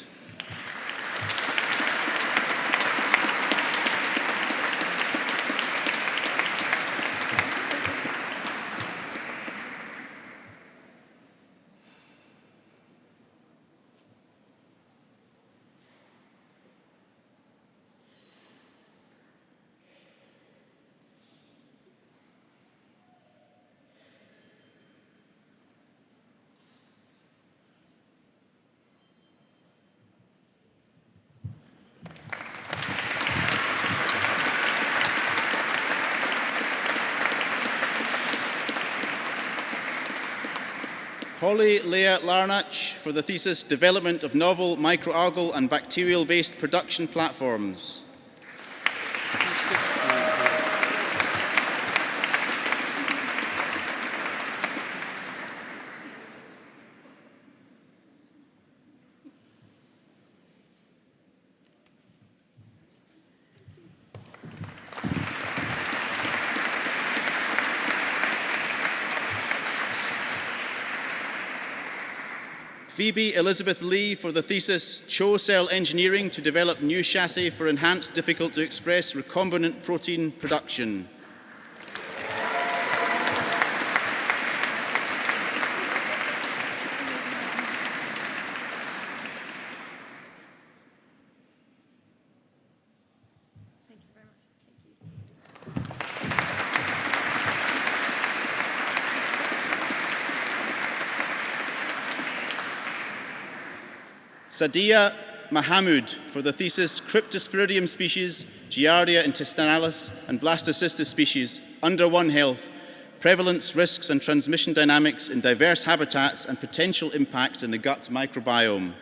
Holly Leah Larnach for the thesis, Development of Novel Microalgal and Bacterial-Based Production Platforms. Phoebe Elizabeth Lee for the thesis CHO Cell Engineering to Develop New Chassis for Enhanced Difficult-to-Express Recombinant Protein Production. Sadia Mahamud for the thesis Cryptosporidium species, Giardia intestinalis and Blastocystis species under One Health, prevalence, risks and transmission dynamics in diverse habitats and potential impacts in the gut microbiome.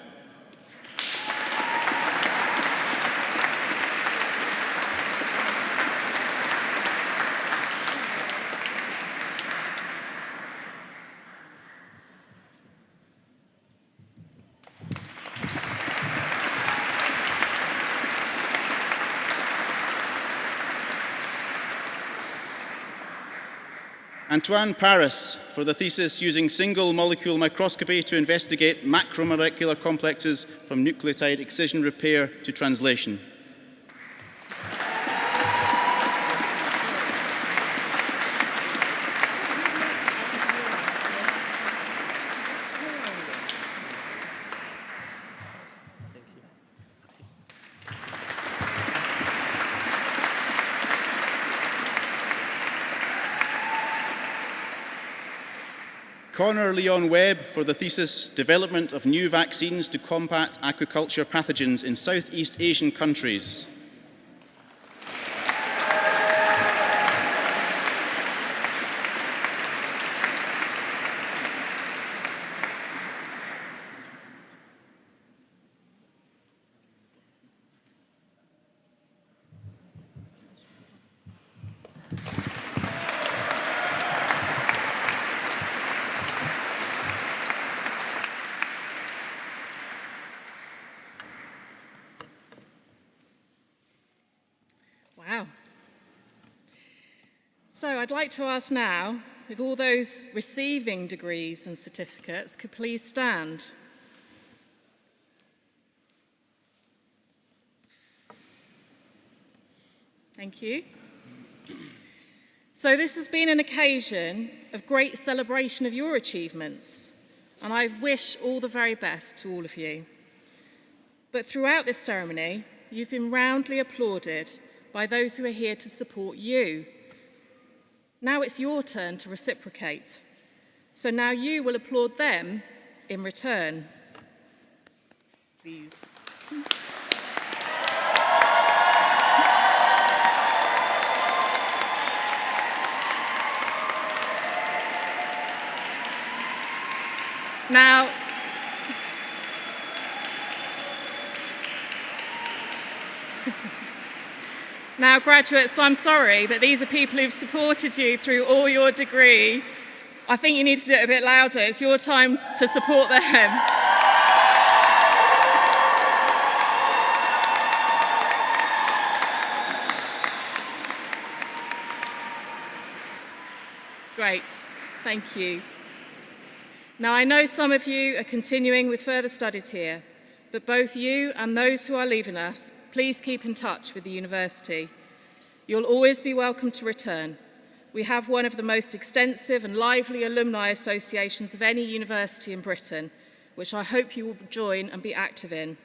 Antoine Paris for the thesis using single molecule microscopy to investigate macromolecular complexes from nucleotide excision repair to translation. Connor Leon Webb for the thesis Development of New Vaccines to Combat Aquaculture Pathogens in Southeast Asian Countries. Wow. So I'd like to ask now if all those receiving degrees and certificates could please stand. Thank you. So this has been an occasion of great celebration of your achievements, and I wish all the very best to all of you. But throughout this ceremony, you've been roundly applauded by those who are here to support you. Now it's your turn to reciprocate. So now you will applaud them in return. Please. Now, graduates, I'm sorry, but these are people who've supported you through all your degree. I think you need to do it a bit louder. It's your time to support them. Great, thank you. Now, I know some of you are continuing with further studies here, but both you and those who are leaving us, please keep in touch with the university. You'll always be welcome to return. We have one of the most extensive and lively alumni associations of any university in Britain, which I hope you will join and be active in.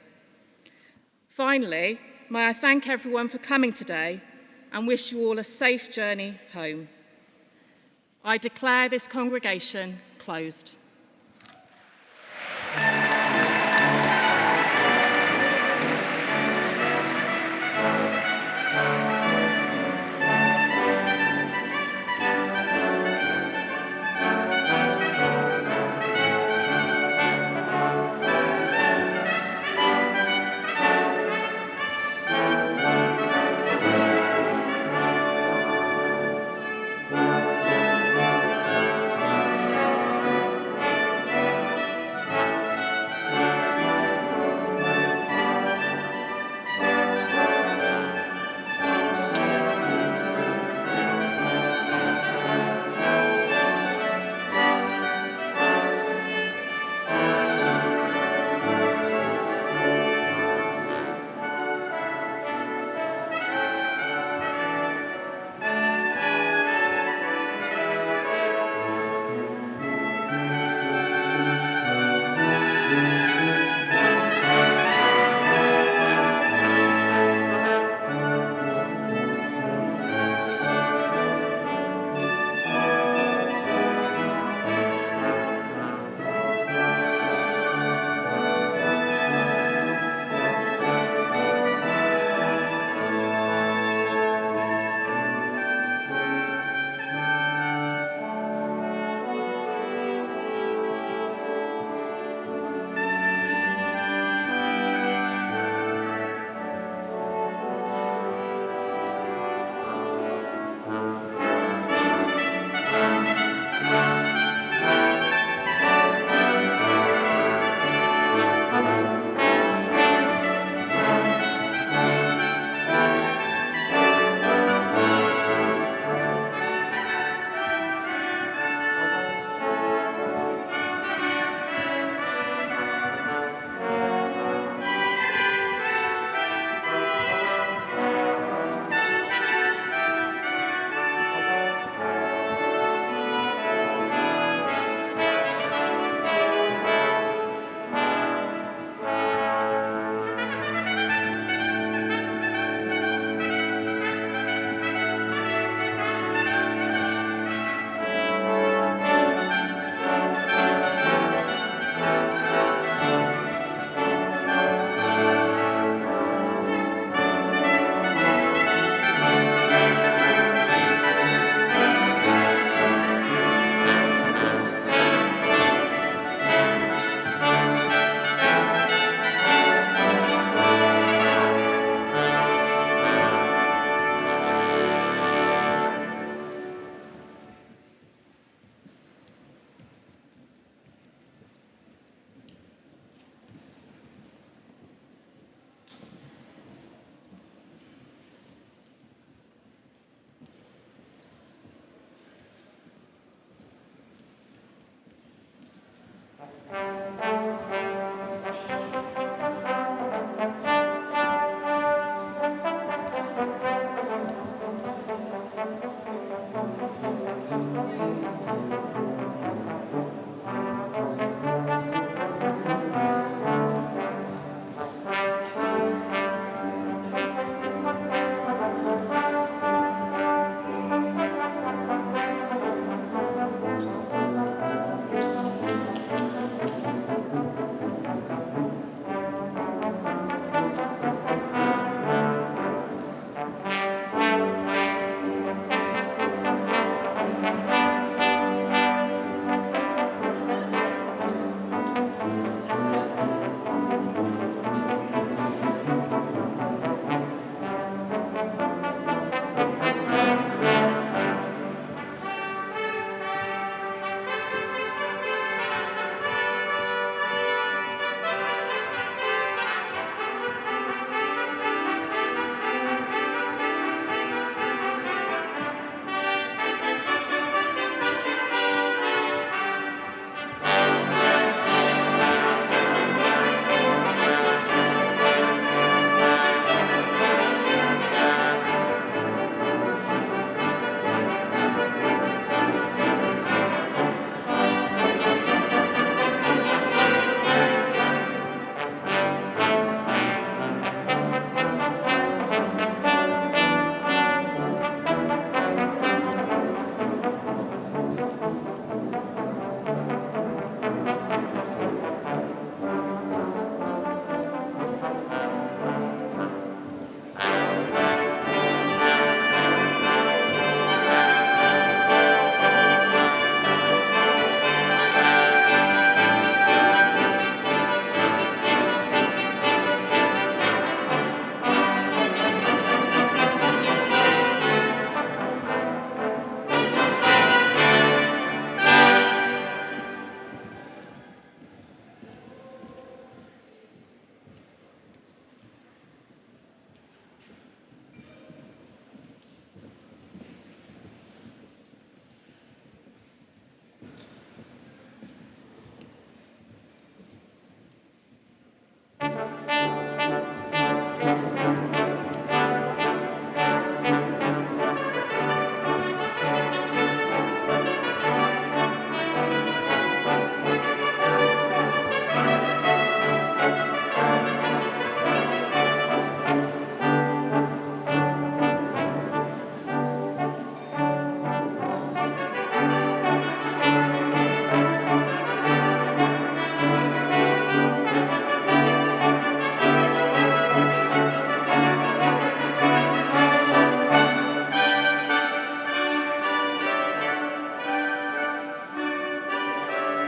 Finally, may I thank everyone for coming today and wish you all a safe journey home. I declare this congregation closed.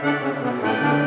Thank you.